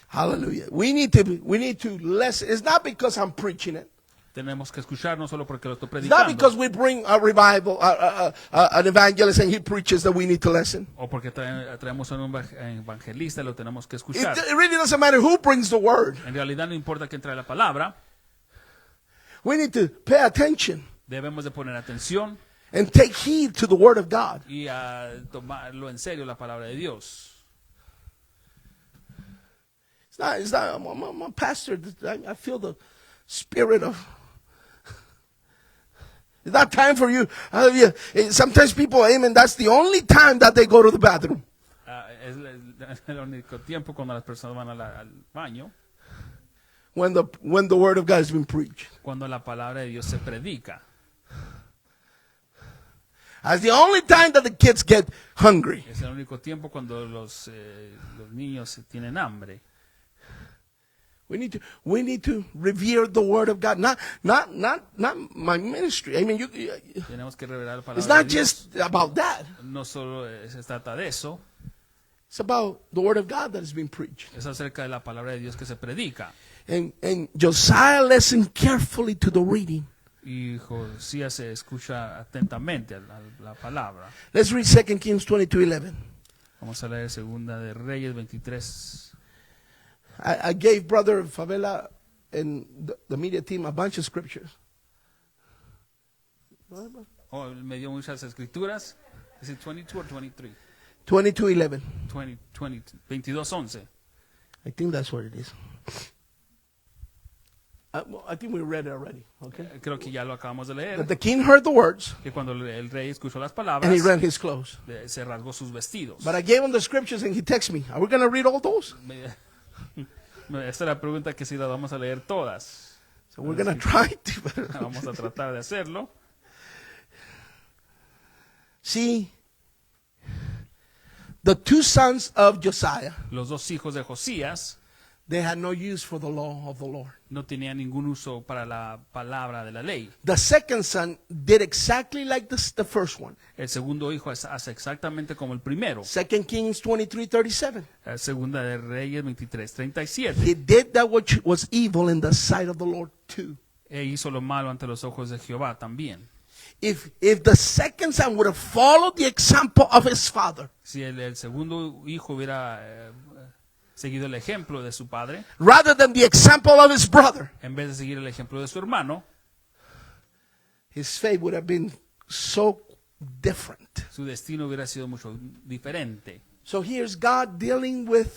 hallelujah. We need to listen. It's not because I'm preaching it. Tenemos que escuchar no solo porque lo estoy It's not predicando, because we bring a revival, an evangelist, and he preaches that we need to listen. o porque traemos a un evangelista y lo tenemos que It, escuchar. it really doesn't matter who brings the word. En realidad no importa quién trae la palabra, We need to pay attention debemos de poner atención and take heed to the word of God. y tomarlo en serio la palabra de Dios. It's not I'm a pastor. I feel spirit of. It's not time for you. Hallelujah. Sometimes people, amen, that's the only time that they go to the bathroom. Es el único tiempo cuando las personas van al baño, When the word of God has been preached. cuando la palabra de Dios se predica. That's the only time that the kids get hungry. Es el único tiempo cuando los niños tienen hambre. We need to revere the word of God. Not my ministry. I mean, Tenemos que revelar la palabra it's de not Dios. just about that. No solo se trata de eso, It's about the word of God that has been preached. es acerca de la palabra de Dios que se predica. And Josiah listened carefully to the reading. Y Josías se escucha atentamente a la palabra. Let's read 2 Kings 22:11. Vamos a leer Segunda de Reyes 23. I gave Brother Favela and the media team a bunch of scriptures. Oh, me dio muchas escrituras. ¿Es it 22 or 23? 22:11. 22:11. I think that's what it is. I think we read it already. Okay. Creo que ya lo acabamos de leer. But the king heard the words Que cuando el rey escuchó las and palabras, he rent his clothes. se rasgó sus vestidos. But I gave him the scriptures and he texted me, "Are we going to read all those?" Esta es la pregunta que si las vamos a leer todas. So we're going to try to. Vamos a tratar de hacerlo. See, the two sons of Josiah, Los dos hijos de Josías they had no use for the law of the Lord. no tenían ningún uso para la palabra de la ley. The second son did exactly like the first one. El segundo hijo hace exactamente como el primero. 2 Kings 23:37. Segunda de Reyes 23:37. He did that which was evil in the sight of the Lord too. E hizo lo malo ante los ojos de Jehová también. If the second son would have followed the example of his father, Si el segundo hijo hubiera seguido el ejemplo de su padre, rather than the example of his brother, en vez de seguir el ejemplo de su hermano, his fate would have been so different. su destino hubiera sido mucho diferente. So here's God dealing with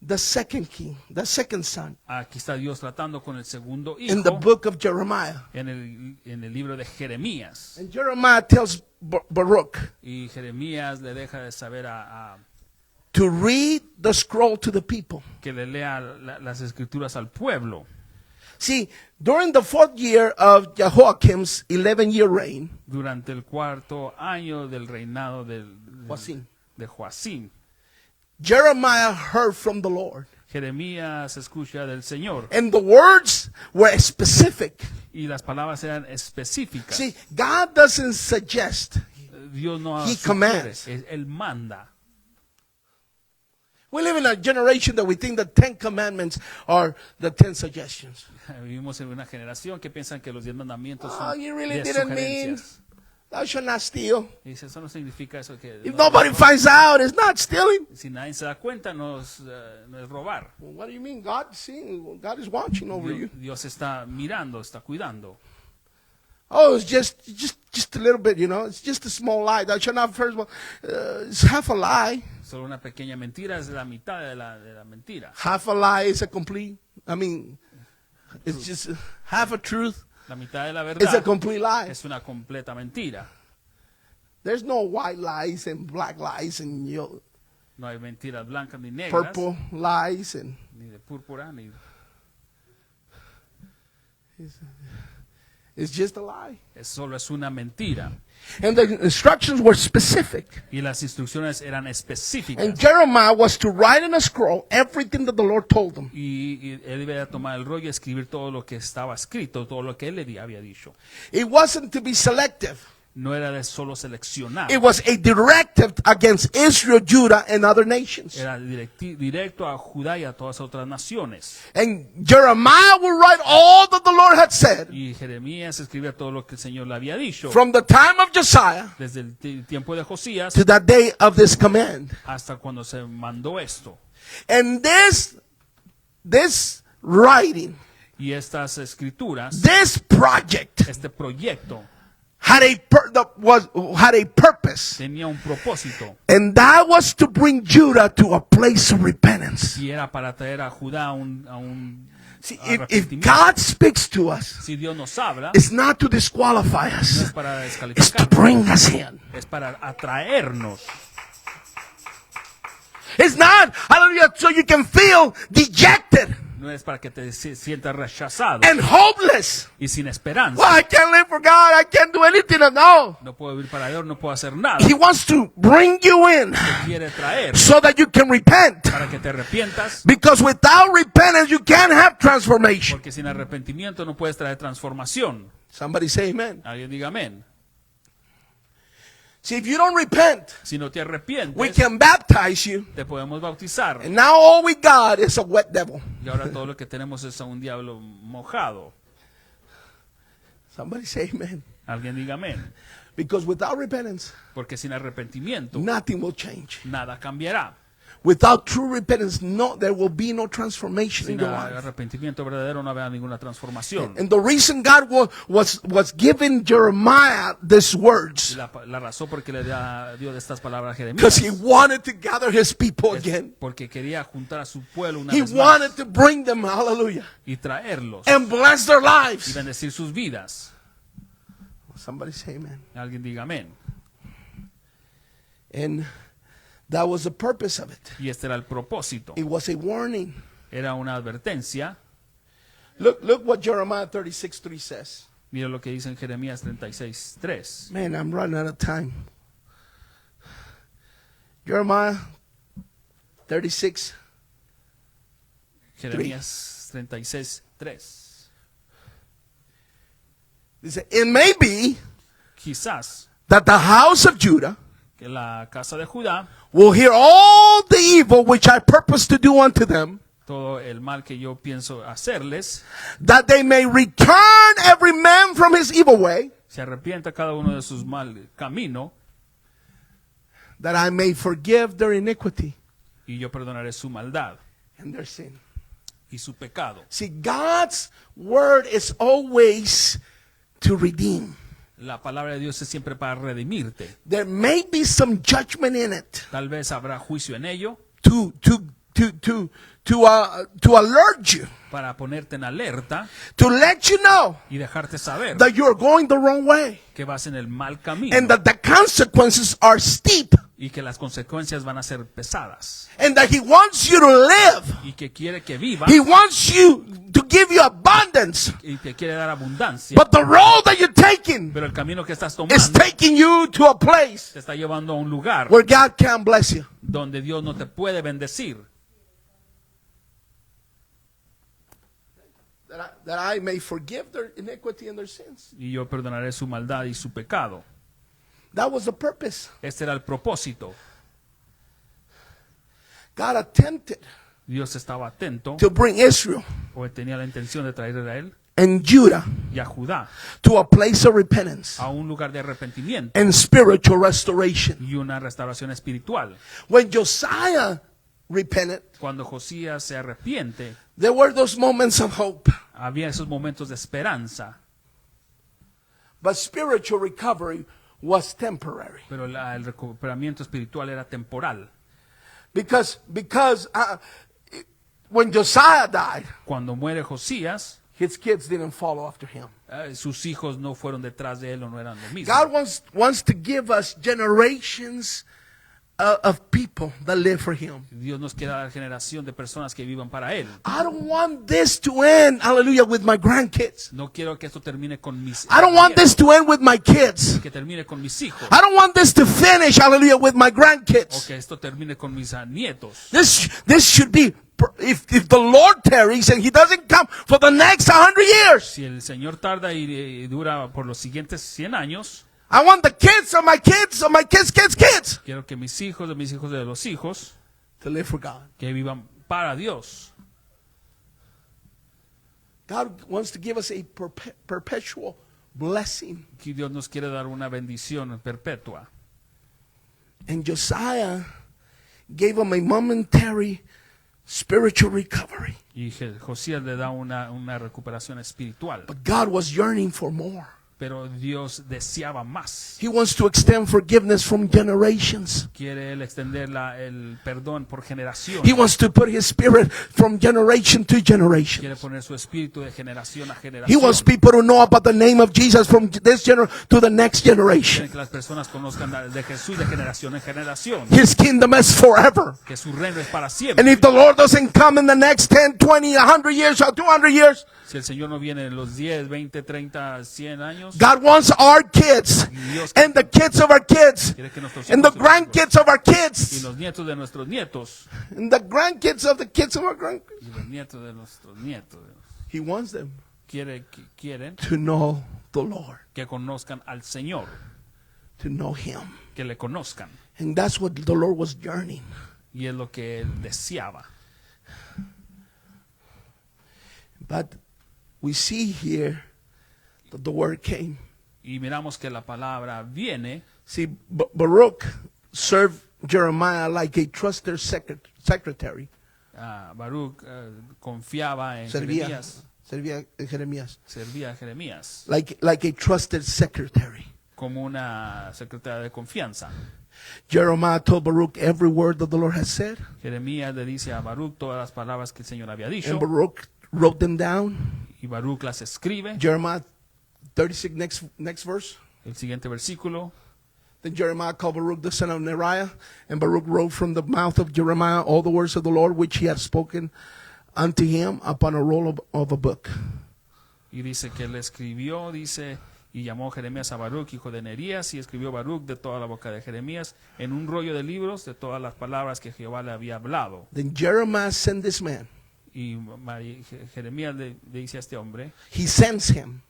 the second king, the second son, Aquí está Dios tratando con el segundo in the hijo book of Jeremiah. en el libro de Jeremías. And Jeremiah tells Baruch Y Jeremías le deja de saber to read the scroll to the people. que le lea las escrituras al pueblo. See, during the 4th year of Jehoiakim's 11-year reign, Durante el cuarto año del reinado Joacim, de Joacim, Jeremiah heard from the Lord. Jeremías escucha del Señor And the words were specific. y las palabras eran específicas. See, God doesn't suggest. Dios no He sugiere, commands. Él manda. We live in a generation that we think the 10 commandments are the 10 suggestions. Vivimos en una generación que piensan que los 10 mandamientos Oh, son you really 10 didn't mean sugerencias. thou shalt not steal. Y dice, eso no significa eso que If no- nobody finds out, it's not stealing. si nadie se da cuenta no es robar. Well, what do you mean? God's seeing. God is watching over you. Dios está mirando, está cuidando. Oh, it's just a little bit, you know. It's just a small lie. Thou shalt not first. It's half a lie. Solo una pequeña mentira es la mitad de la mentira. Half a lie is a complete. I mean, it's just half a truth. La mitad de la It's a verdad complete lie. es una completa mentira. There's no white lies and black lies and No hay mentiras blancas ni negras, purple lies and ni de púrpura, ni it's just a lie. solo es una mentira. And the instructions were specific. Y las instrucciones eran específicas. And Jeremiah was to write in a scroll everything that the Lord told him. Y él iba a tomar el rollo y escribir todo lo que estaba escrito, todo lo que él le había dicho. It wasn't to be selective. No era de solo seleccionar. It was a directive against Israel, Judah, and other nations. Era directo a Judá y a todas otras naciones. And Jeremiah would write all that the Lord had said Y Jeremías escribía todo lo que el Señor le había dicho. from the time of Josiah Desde el tiempo de Josías to that day of this command. hasta cuando se mandó esto. And this writing, Y estas escrituras, this project este proyecto, had a purpose, tenía un propósito. and that was to bring Judah to a place of repentance. Y era para traer a Judá a un See, if arrepentimiento. God speaks to us, Si Dios nos habla, it's not to disqualify no us, es para it's to descalificarnos, bring us in. es para atraernos. It's not, hallelujah, so you can feel dejected No es para que te sientas rechazado and hopeless. y sin esperanza. Well, I can't live for God. I can't do anything. No. No puedo vivir para Dios, no puedo hacer nada. He wants to bring you in Te quiere traer so that you can repent. para que te arrepientas, Because without repentance, you can't have transformation. porque sin arrepentimiento no puedes traer transformación. Somebody say amen. Alguien diga amén. See, if you don't repent, Si no te we arrepientes, can baptize you. te podemos bautizar. And now all we got is a wet devil. Y ahora todo lo que tenemos es a un diablo mojado. Somebody say amen. Alguien diga amén. Because without repentance, Porque sin arrepentimiento, nothing will change. nada cambiará. Without true repentance, no, there will be no transformation in Sin your life. arrepentimiento verdadero no habrá ninguna transformación. And the reason God was giving Jeremiah these Y words, la razón por qué le dio estas palabras a because he Jeremías wanted to gather his people es again. porque quería juntar a su pueblo una He vez más wanted to bring them, hallelujah, y traerlos and bless their y lives. bendecir sus vidas. Somebody say amen. Alguien diga amén. And that was the purpose of it. Y este era el propósito. It was a warning. Era una advertencia. Look what Jeremiah 36:3 says. Mira lo que dice en Jeremías 36:3. Man, I'm running out of time. Jeremiah 36. Jeremías 36:3. Dice, it may be Quizás that the house of Judah que la casa de Judá, will hear all the evil which I purpose to do unto them, todo el mal que yo pienso hacerles, that they may return every man from his evil way, se arrepienta cada uno de sus mal camino that I may forgive their iniquity y yo perdonaré su maldad and their sin. y su pecado. See, God's word is always to redeem. La palabra de Dios es siempre para redimirte. There may be some judgment in it Tal vez habrá juicio en ello to alert you, para ponerte en alerta to let you know y dejarte saber that you're going the wrong way que vas en el mal camino and that the consequences are steep y que las consecuencias van a ser pesadas and that he wants you to live. y que quiere que vivas He wants you to give you abundance. y te quiere dar abundancia, But the road that you're taking pero el camino que estás is tomando taking you to a place te está llevando a un lugar where God can't bless you. donde Dios no te puede bendecir, That I may forgive their iniquity and their sins. y yo perdonaré su maldad y su pecado. That was the purpose. Este era el propósito. God attempted Dios estaba atento to bring Israel o tenía la intención de traer a Israel and Judah y a Judá to a place of repentance a un lugar de arrepentimiento and spiritual restoration. y una restauración espiritual. When Josiah repented, Cuando Josías se arrepiente, there were those moments of hope. había esos momentos de esperanza, But spiritual recovery was temporary. pero el recuperamiento espiritual era temporal. Because when Josiah died, Cuando muere Josías, his kids didn't follow after him. sus hijos no fueron detrás de él o no eran lo mismo. God wants to give us generations of people that live for him. Dios nos quiere dar generación de personas que vivan para él. I don't want this to end, hallelujah, with my grandkids. No quiero que esto termine con mis I don't want this nietos, to end with my kids. que termine con mis hijos, I don't want this to finish, hallelujah, with my o grandkids. que esto termine con mis nietos. This should be, if the Lord tarries and he doesn't come for the next 100 years, Si el Señor tarda y dura por los siguientes 100 años, I want the kids of my kids of my kids quiero que mis hijos de los hijos to live for God. que vivan para Dios. God wants to give us a perpetual blessing. Que Dios nos quiere dar una bendición perpetua. And Josiah gave him a momentary spiritual recovery. Y Josías le da una recuperación espiritual. But God was yearning for more. Pero Dios deseaba más. He wants to extend forgiveness from generations. Quiere Él extender el perdón por generación. He wants to put his spirit from generation to generation. Quiere poner su espíritu de generación a He generación. wants people to know about the name of Jesus from this generation to the next generation. Quiere que las personas conozcan de Jesús de generación en generación. His kingdom is forever. Que su reino es para And siempre. if the Lord doesn't come in the next 10, 20, 100 years or 200 years, Si el Señor no viene en los 10, 20, 30, 100 años, God wants our kids and the kids of our kids quiere que nuestros and the hijos y nuestros- grandkids of our y kids los nietos de nuestros nietos and the grandkids of the kids of our grandkids. y los nietos de nuestros nietos He wants them quieren to know the Lord, que conozcan al Señor, to know Him. que le conozcan. And that's what the Lord was yearning. Y es lo que Él deseaba. But we see here that the word came. Y miramos que la palabra viene. See, Baruch served Jeremiah like a trusted secretary. Baruch confiaba en Servía Jeremías, en Jeremías. servía a Jeremías Like a trusted secretary. como una secretaria de confianza. Jeremiah told Baruch every word that the Lord has said. Jeremías le dice a Baruch todas las palabras que el Señor había dicho And Baruch wrote them down. y Baruch las escribe. Jeremiah 36, next verse. El siguiente versículo. Then Jeremiah called Baruch the son of Neriah, and Baruch wrote from the mouth of Jeremiah all the words of the Lord which he had spoken unto him upon a roll of a book. Y dice que él escribió, y llamó Jeremías a Baruch, hijo de Nerías, y escribió Baruch de toda la boca de Jeremías en un rollo de libros de todas las palabras que Jehová le había hablado. Then Jeremiah sent this man. Y Jeremías le dice a este hombre, He sends him,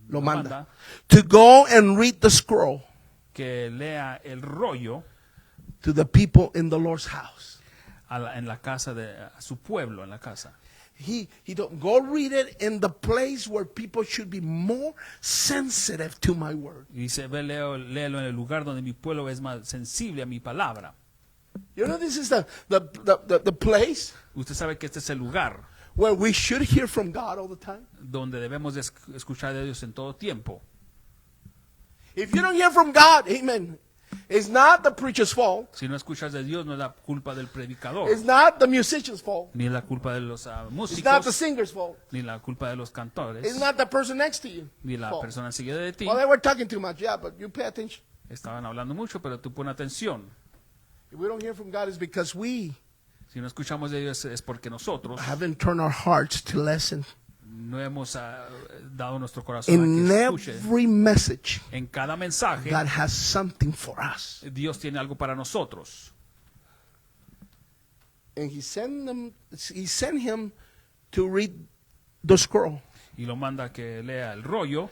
lo manda, to go and read the scroll que lea el rollo to the people in the Lord's house. en la casa a su pueblo, en la casa. He don't go read it in the place where people should be more sensitive to my word. Y dice, léelo en el lugar donde mi pueblo es más sensible a mi palabra. You know, this is the place Usted sabe que este es el lugar where we should hear from God all the time. donde debemos de escuchar de Dios en todo tiempo. If you don't hear from God, amen, it's not the preacher's fault. Si no escuchas de Dios, no es la culpa del predicador, It's not the musician's fault. ni es la culpa de los It's not the músicos, singer's fault. ni la culpa de los cantores, It's not the person next to you. ni la fault. persona seguida de ti. Well, they were talking too much, yeah, but you pay attention. Estaban hablando mucho, pero tú pon atención. If we don't hear from God, it's because we Si no escuchamos de Dios es porque nosotros haven't turned our hearts to listen. no hemos dado nuestro corazón a In que escuche. every message, En cada mensaje, God has something for us. Dios tiene algo para nosotros. And he sent him to read the scroll Y lo manda a que lea el rollo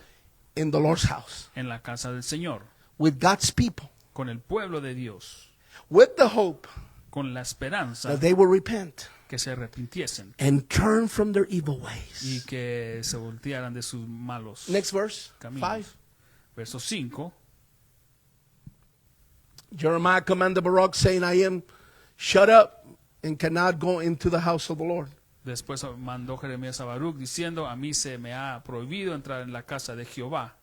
in the Lord's house en la casa del Señor, with God's people, con el pueblo de Dios, with the hope con la esperanza that they will repent que se arrepintiesen and turn from their evil y ways. que se voltearan de sus malos Next verse, caminos. 5. Verso 5. Jeremiah commanded Baruch, saying, I am shut up and cannot go into the house of the Lord. Después mandó Jeremías a Baruch diciendo, a mí se me ha prohibido entrar en la casa de Jehová.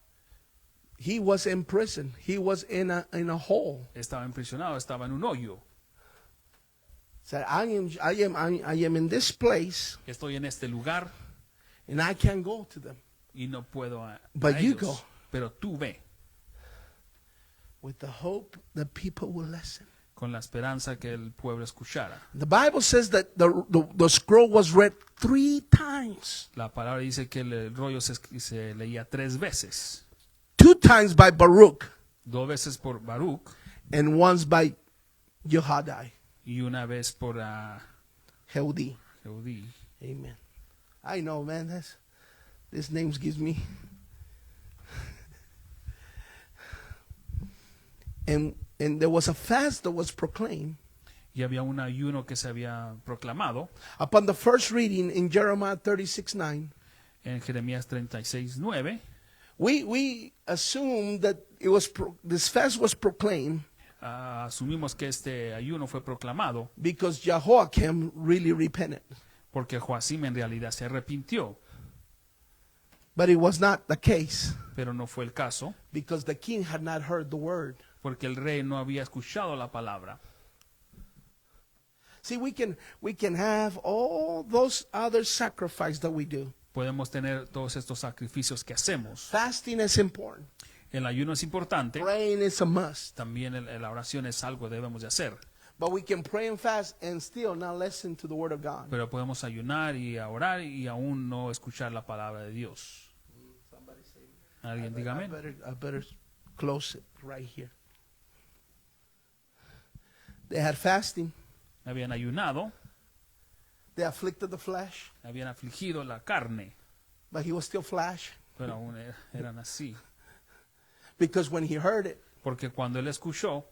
He was in prison. He was in a hole. Estaba impresionado, estaba en un hoyo. Said, I am in this place Estoy en este lugar and I can't go to them. y no puedo a But you ellos. go. Pero tú ve, With the hope that people will listen. con la esperanza que el pueblo escuchara. The Bible says that the scroll was read 3 times. La palabra dice que el rollo se leía 3 veces. 2 times by Baruch 2 veces por Baruch and once by Jehoiada. y una vez por Heudi. Jeudí. Amen. I know, man. This names gives me. And there was a fast that was proclaimed Y había un ayuno que se había proclamado upon the first reading in Jeremiah 36:9. en Jeremías 36:9. We assume that this fast was proclaimed Asumimos que este ayuno fue proclamado because Jehoiakim really repented. porque Joacim en realidad se arrepintió. But it was not the case pero no fue el caso, because the king had not heard the word. porque el rey no había escuchado la palabra. See, we can have all those other sacrifices that we do. Podemos tener todos estos sacrificios que hacemos. Fasting is important. El ayuno es importante, Praying is a must. también la oración es algo que debemos de hacer. But we can pray and fast and still not listen to the word of God. Pero podemos ayunar y a orar y aún no escuchar la palabra de Dios. Alguien diga amén. I better close it right here. They had fasting. Habían ayunado, They afflicted the flesh, habían afligido la carne, but he was still flesh. pero aún eran así. Because when he heard it, Porque cuando él escuchó,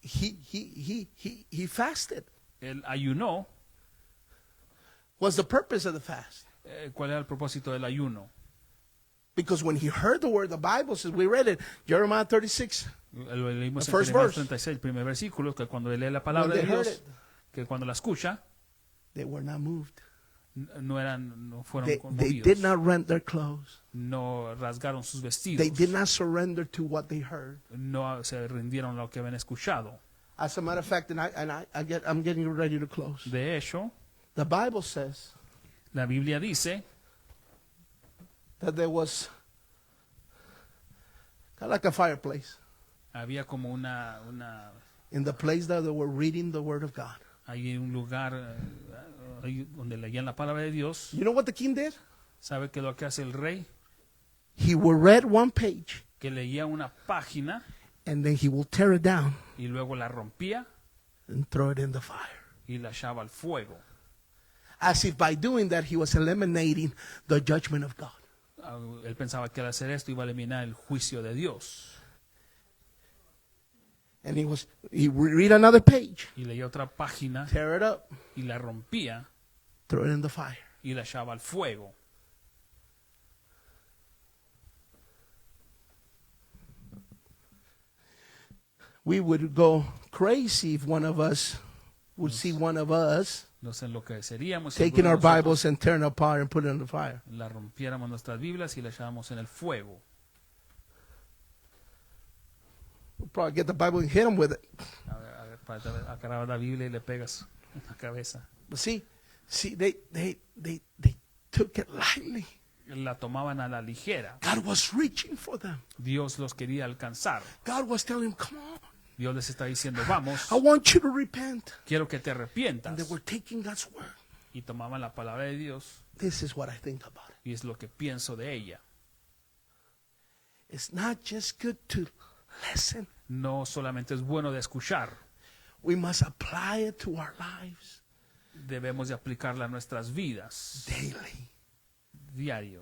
he fasted. él ayunó. What's the purpose of the fast? ¿Cuál era el propósito del ayuno? Because when he heard the word, the Bible says, we read it, Jeremiah 36. Lo leímos The en first Jeremías verse. 36, primer versículo, que cuando lee la When palabra they de heard Dios, it, que cuando la escucha, they were not moved. no fueron They conmovidos, did not rent their clothes. no rasgaron sus vestidos, They did not surrender to what they heard. no se rindieron a lo que habían escuchado. As a matter of fact, I'm getting ready to close. De hecho, The Bible says la Biblia dice that there was kind of like a fireplace había como una in the place that they were reading the word of God. hay un lugar ahí donde leían la palabra de Dios. You know what the king did? ¿Sabe qué es lo que hace el rey? He will read one page Que leía una página and then he will tear it down y luego la rompía and throw it in the fire. y la echaba al fuego. As if by doing that he was eliminating the judgment of God. Él pensaba que al hacer esto iba a eliminar el juicio de Dios. And he would read another page, Y leía otra página tear it up, y la rompía throw it in the fire. y la echaba al fuego. We would go crazy if one of us would see one of us Nos enloqueceríamos si taking alguno our de nosotros Bibles and tearing it apart and putting it in the fire. la rompiéramos nuestras Biblias y la echábamos en el fuego. We'll probably get the Bible and hit them with it. Agarrabas la Biblia y le pegas en la cabeza. But see, they took it lightly. La tomaban a la ligera. God was reaching for them. Dios los quería alcanzar. God was telling them, come on, Dios les está diciendo, vamos, I want you to repent. quiero que te And arrepientas. they were taking God's word. Y tomaban la palabra de Dios This is what I think about it. y es lo que pienso de ella. It's not just good to listen. No solamente es bueno de escuchar, We must apply it to our lives debemos de aplicarla a nuestras vidas daily. diario.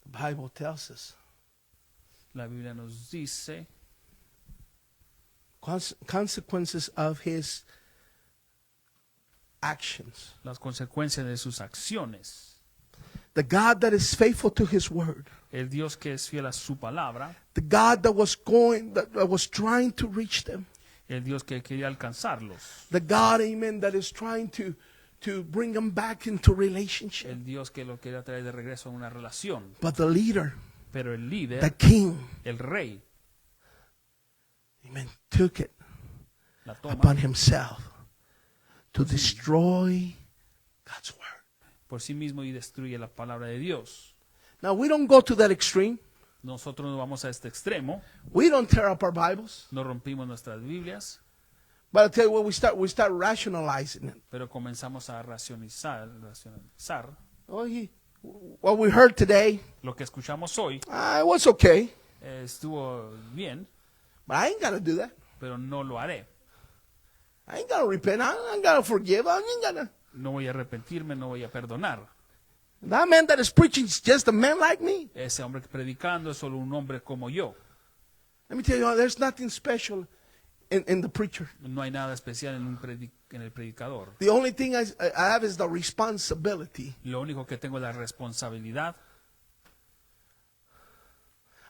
The Bible tells us La Biblia nos dice consequences of his actions. las consecuencias de sus acciones. The God that is faithful to his word. El Dios que es fiel a su palabra, The God that was trying to reach them. el Dios que quería alcanzarlos, The God, amen, that is trying to bring them back into relationship. el Dios que lo quería traer de regreso a una relación. But the leader, Pero el the líder, king, el rey, amen, took it la toma upon himself to destroy God's word. por sí mismo y destruye la palabra de Dios. Now, we don't go to that extreme. Nosotros no vamos a este extremo, We don't tear up our Bibles. no rompimos nuestras Biblias, But I'll tell you what, we start rationalizing it. pero comenzamos a racionalizar Oh, what we heard today, lo que escuchamos hoy. it was okay. Estuvo bien, But I ain't got to do that. pero no lo haré. I ain't got to repent. I ain't got to forgive. I ain't got to. No voy a arrepentirme, no voy a perdonar. That man that is preaching is just a man like me. Ese hombre predicando es solo un hombre como yo. Let me tell you, there's nothing special in the preacher. No hay nada especial en el predicador. The only thing I have is the responsibility. Lo único que tengo es la responsabilidad.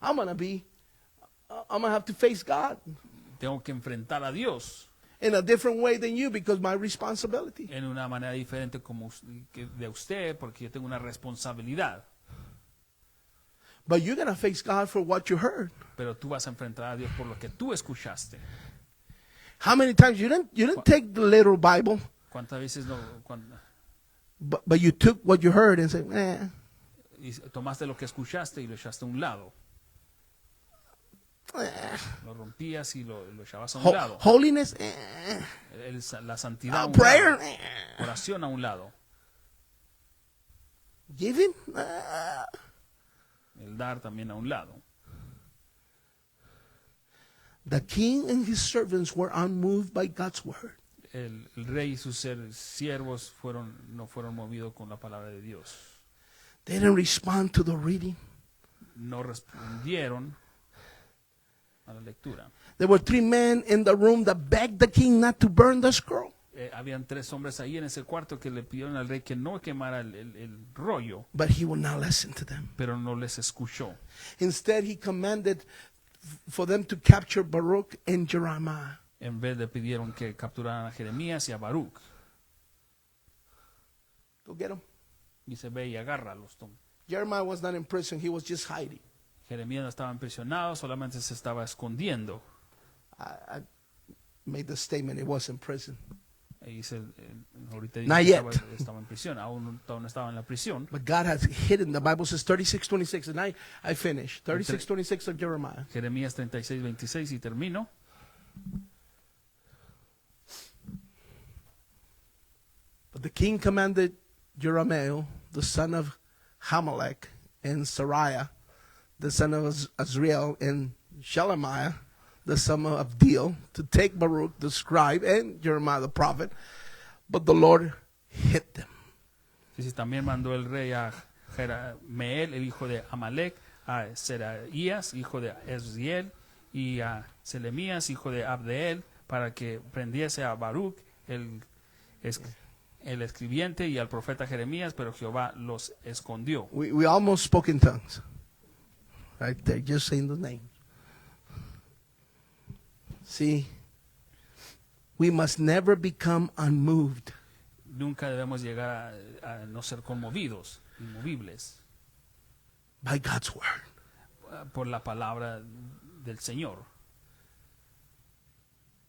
I'm going to have to face God. Tengo que enfrentar a Dios. in a different way than you because my responsibility. en una manera diferente como que de usted, porque yo tengo una responsabilidad. But you're going to face God for what you heard. Pero tú vas a enfrentar a Dios por lo que tú escuchaste. How many times you didn't take the literal Bible, ¿Cuántas veces no, but you took what you heard and said, y tomaste lo que escuchaste y lo echaste a un lado? Lo rompías y lo echabas a un lado. Holiness, La santidad a un prayer, lado. Oración a un lado. giving, El dar también a un lado. The king and his servants were unmoved by God's word. El rey y sus siervos no fueron movidos con la palabra de Dios. They didn't respond to the reading. No respondieron a la lectura. There were 3 men in the room that begged the king not to burn the scroll. Habían 3 hombres ahí en ese cuarto que le pidieron al rey que no quemara el rollo, But he would not listen to them. pero no les escuchó. Instead, he commanded for them to capture Baruch and Jeremiah. En vez le pidieron que capturaran a Jeremías y a Baruch. Go get them. Dice, ve y agárralos. Jeremiah was not in prison. He was just hiding. Jeremías no estaba impresionado, solamente se estaba escondiendo. I made the statement it was in prison. Y dice, ahorita dice Not que yet. estaba en prisión, aún no estaba en la prisión. But God has hidden. The Bible says 36:26. And I finish. 36:26 of Jeremiah. Jeremías 36:26 y termino. But the king commanded Jeremiah, the son of Hamelech, and Sariah, the son of Azriel, and Shelemiah, the son of Abdiel, to take Baruch the scribe and Jeremiah the prophet. But the Lord hid them. Dice, también mandó el rey a Jeremeel, el hijo de Amalek, a Seraías, hijo de Ezriel, y a Selemías, hijo de Abdeel, para que prendiese a Baruch, el escribiente, y al profeta Jeremías, pero Jehová los escondió. We almost spoke in tongues. Right there, just saying the name. See, we must never become unmoved Nunca debemos llegar a no ser conmovidos, inmovibles, by God's word. por la palabra del Señor.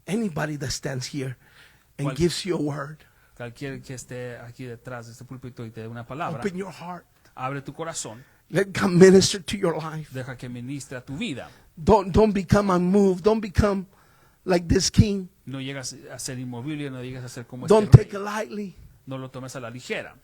Anybody that stands here and Cual- gives you a word, Cualquier que esté aquí detrás de este púlpito y te dé una palabra, open your heart. abre tu corazón, Let God minister to your life. deja que ministre a tu vida. Don't become unmoved. Don't become like this king. No llegas a ser inmovible, no llegas a ser como Don't este take it rey. lightly. No lo tomes a la ligera,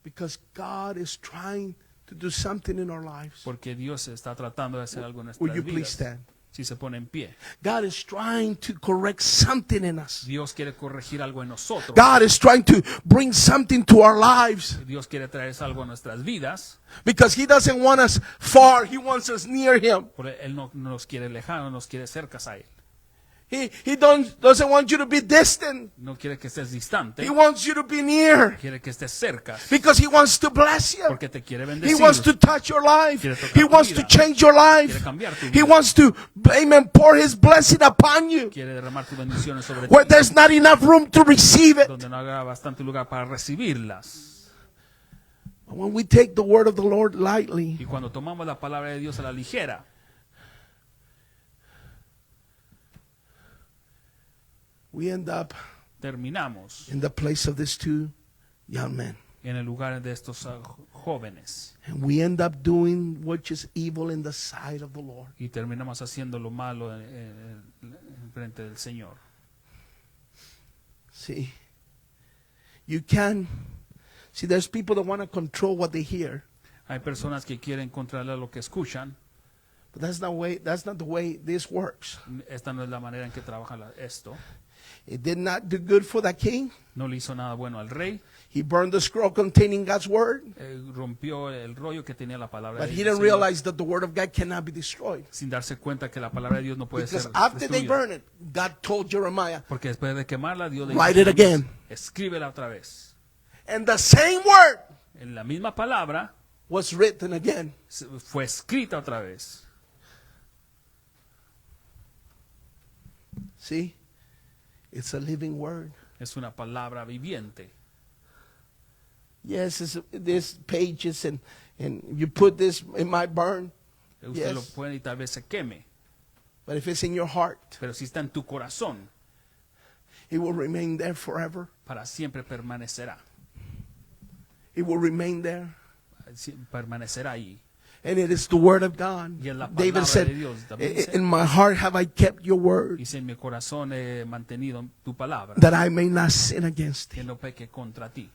Because God is trying to do something in our lives. porque Dios está tratando de hacer algo en Will nuestras you please vidas. stand? Si se pone en pie, God is trying to correct something in us. Dios quiere corregir algo en nosotros. God is trying to bring something to our lives. Dios quiere traer algo a nuestras vidas, Because He doesn't want us far. He wants us near Him. porque Él no nos quiere lejanos, nos quiere cercas a Él. He doesn't want you to be distant. No quiere que estés distante, He wants you to be near. quiere que estés cerca, Because He wants to bless you. porque te quiere He bendecir. wants to touch your life. Quiere tocar He tu wants vida. to change your life. Quiere cambiar tu He vida. wants to, amen, pour His blessing upon you. Quiere derramar tus bendiciones sobre Where ti, there's not enough room to receive it. donde no haga bastante lugar para recibirlas. When we take the word of the Lord lightly, Y cuando tomamos la palabra de Dios a la ligera, we end up terminamos in the place of these 2 young men. en el lugar de estos jóvenes And we end up doing which is evil in the sight of the Lord. y terminamos haciendo lo malo en frente del Señor. See, you can, see, there's people that want to control what they hear, Hay personas que quieren controlar lo que escuchan. but that's not the way this works. Esta no es la manera en que trabaja esto. It did not do good for the king. No le hizo nada bueno al rey. He burned the scroll containing God's word, Rompió el rollo que tenía la palabra but de he Dios, didn't realize that the word of God cannot be destroyed. sin darse cuenta que la palabra de Dios no puede Because ser after they destruida. burn it, God told Jeremiah, Porque después de quemarla, Dios le Write it dijo, again. escríbela otra vez. and the same word En la misma palabra was written again. fue escrita otra vez. See? It's a living word. Es una palabra viviente. Yes, this pages and you put this, it might burn. Usted lo Yes. puede y tal vez se queme. But if it's in your heart, Pero si está en tu corazón, it will remain there forever. para siempre permanecerá. It will remain there. Permanecerá ahí. And it is the word of God. Y es la David palabra said, de Dios. También dice, in my heart have I kept your word, dice, en mi corazón he mantenido tu palabra, that I may not sin against que thee. no peque contra ti.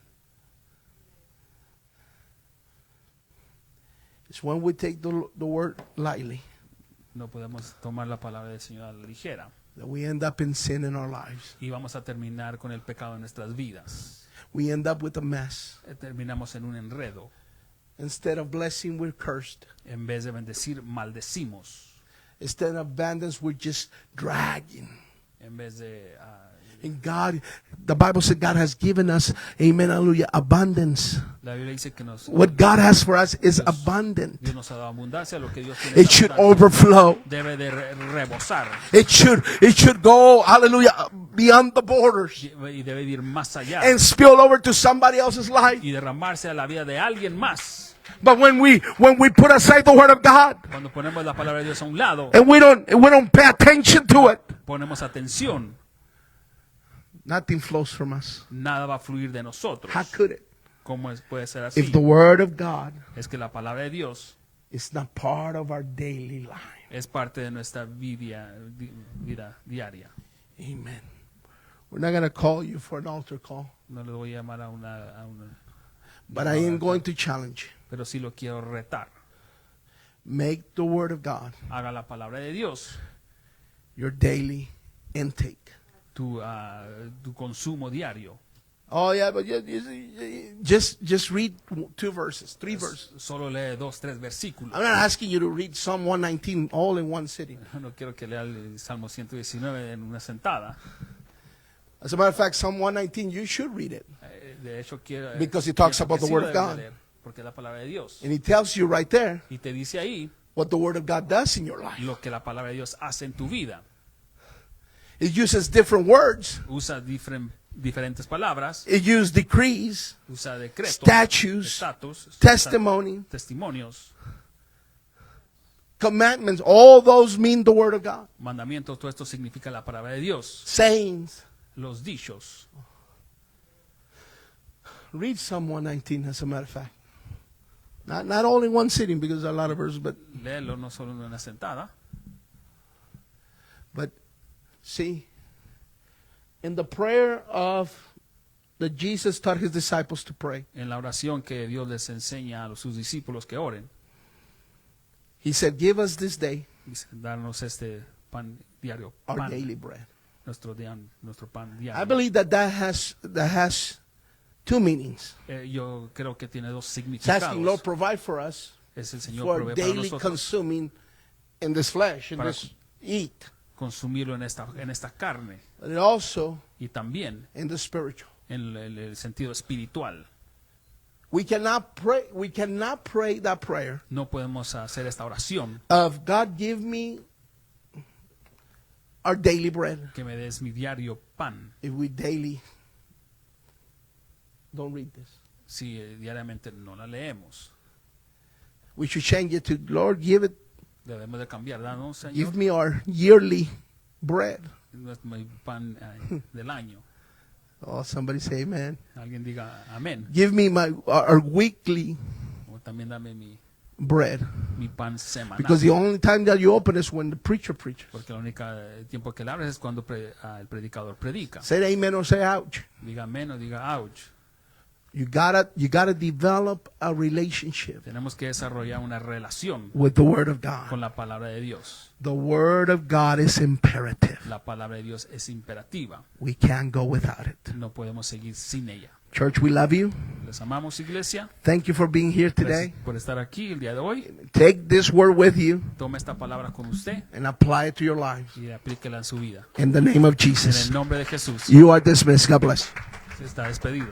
It's when we take the word lightly No podemos tomar la palabra del Señor a la ligera. that we end up in sin in our lives. Y vamos a terminar con el pecado en nuestras vidas. We end up with a mess. Terminamos en un enredo. Instead of blessing, we're cursed. En vez de bendecir, maldecimos. Instead of abundance, we're just dragging. En vez de... And God, the Bible said God has given us, amen, hallelujah, abundance. la Biblia dice que What God has for us is abundant. Dios nos ha dado abundancia. Lo que Dios tiene It es should abundancia. overflow. Debe de rebosar. It should go, hallelujah, beyond the borders Y debe ir más allá. and spill over to somebody else's life. Y derramarse a la vida de alguien más. But when we put aside the word of God Cuando ponemos la palabra de Dios a un lado, and we don't pay attention to it, ponemos atención, nothing flows from us. nada va a fluir de nosotros. How could it? ¿Cómo puede ser así? If the word of God Es que la palabra de Dios is not part of our daily life. es parte de nuestra vida diaria. Amen. We're not going to call you for an altar call, No le voy a llamar a una but I am going to challenge you. pero sí lo quiero retar. Make the word of God Haga la palabra de Dios your daily intake. tu consumo diario. Oh yeah, but just read 2 verses, 3 verses. Solo lee 2, 3 versículos. I'm not asking you to read Psalm 119 all in one sitting. No quiero que lea el Salmo 119 en una sentada. As a matter of fact, Psalm 119, you should read it. De hecho, quiero, Because it talks pienso about que the sí word lo of debes God. de leer, porque es la palabra de Dios. And he tells you right there Y te dice ahí what the word of God does in your life. lo que la palabra de Dios hace en tu vida. It uses different words. Usa diferentes palabras, It uses decrees, usa decretos, statutes, estatus, testimony, testimonios, commandments. All those mean the word of God. mandamientos. Todo esto significa la palabra de Dios. Sayings. Los dichos. Read Psalm 119, as a matter of fact. Not only one sitting, because there are a lot of verses, but Léelo no solo en una sentada. see, in the prayer of that Jesus taught his disciples to pray, En la oración que Dios les enseña a sus discípulos que oren, he said, give us this day dice, darnos este pan diario, our pan, daily bread. nuestro pan I diario. believe that has 2 meanings. Yo creo que tiene 2 It's asking, Lord, significados. provide for us Es el Señor for provee para daily nosotros consuming in this flesh, in Para- this eat, consumirlo en esta carne but it also y también in the spiritual. en el sentido espiritual. We cannot pray that prayer No podemos hacer esta oración, of God, give me our daily bread, que me des mi diario pan, if we daily don't read this. si diariamente no la leemos. We should change it to, Lord, give Debemos de cambiar, danos, Señor, me our yearly bread. mi pan del año. Oh, somebody say amen. Alguien diga amén. Give me our weekly O también dame mi bread. pan semanal. Because the only time that you open is when the preacher preaches. Porque el único tiempo que le abres es cuando el predicador predica. Say amen or say ouch. Diga amén o diga ouch. You gotta develop a relationship Tenemos que desarrollar una relación with the Word of God. con la palabra de Dios. The Word of God is imperative. La palabra de Dios es imperativa. We can't go without it. No podemos seguir sin ella. Church, we love you. Les amamos, iglesia. Thank you for being here today. Gracias por estar aquí el día de hoy. Take this word with you Tome esta palabra con usted and apply it to your life. y aplíquela en su vida. In the name of En Jesus. el nombre de Jesús. You are dismissed. God bless. Se está despedido.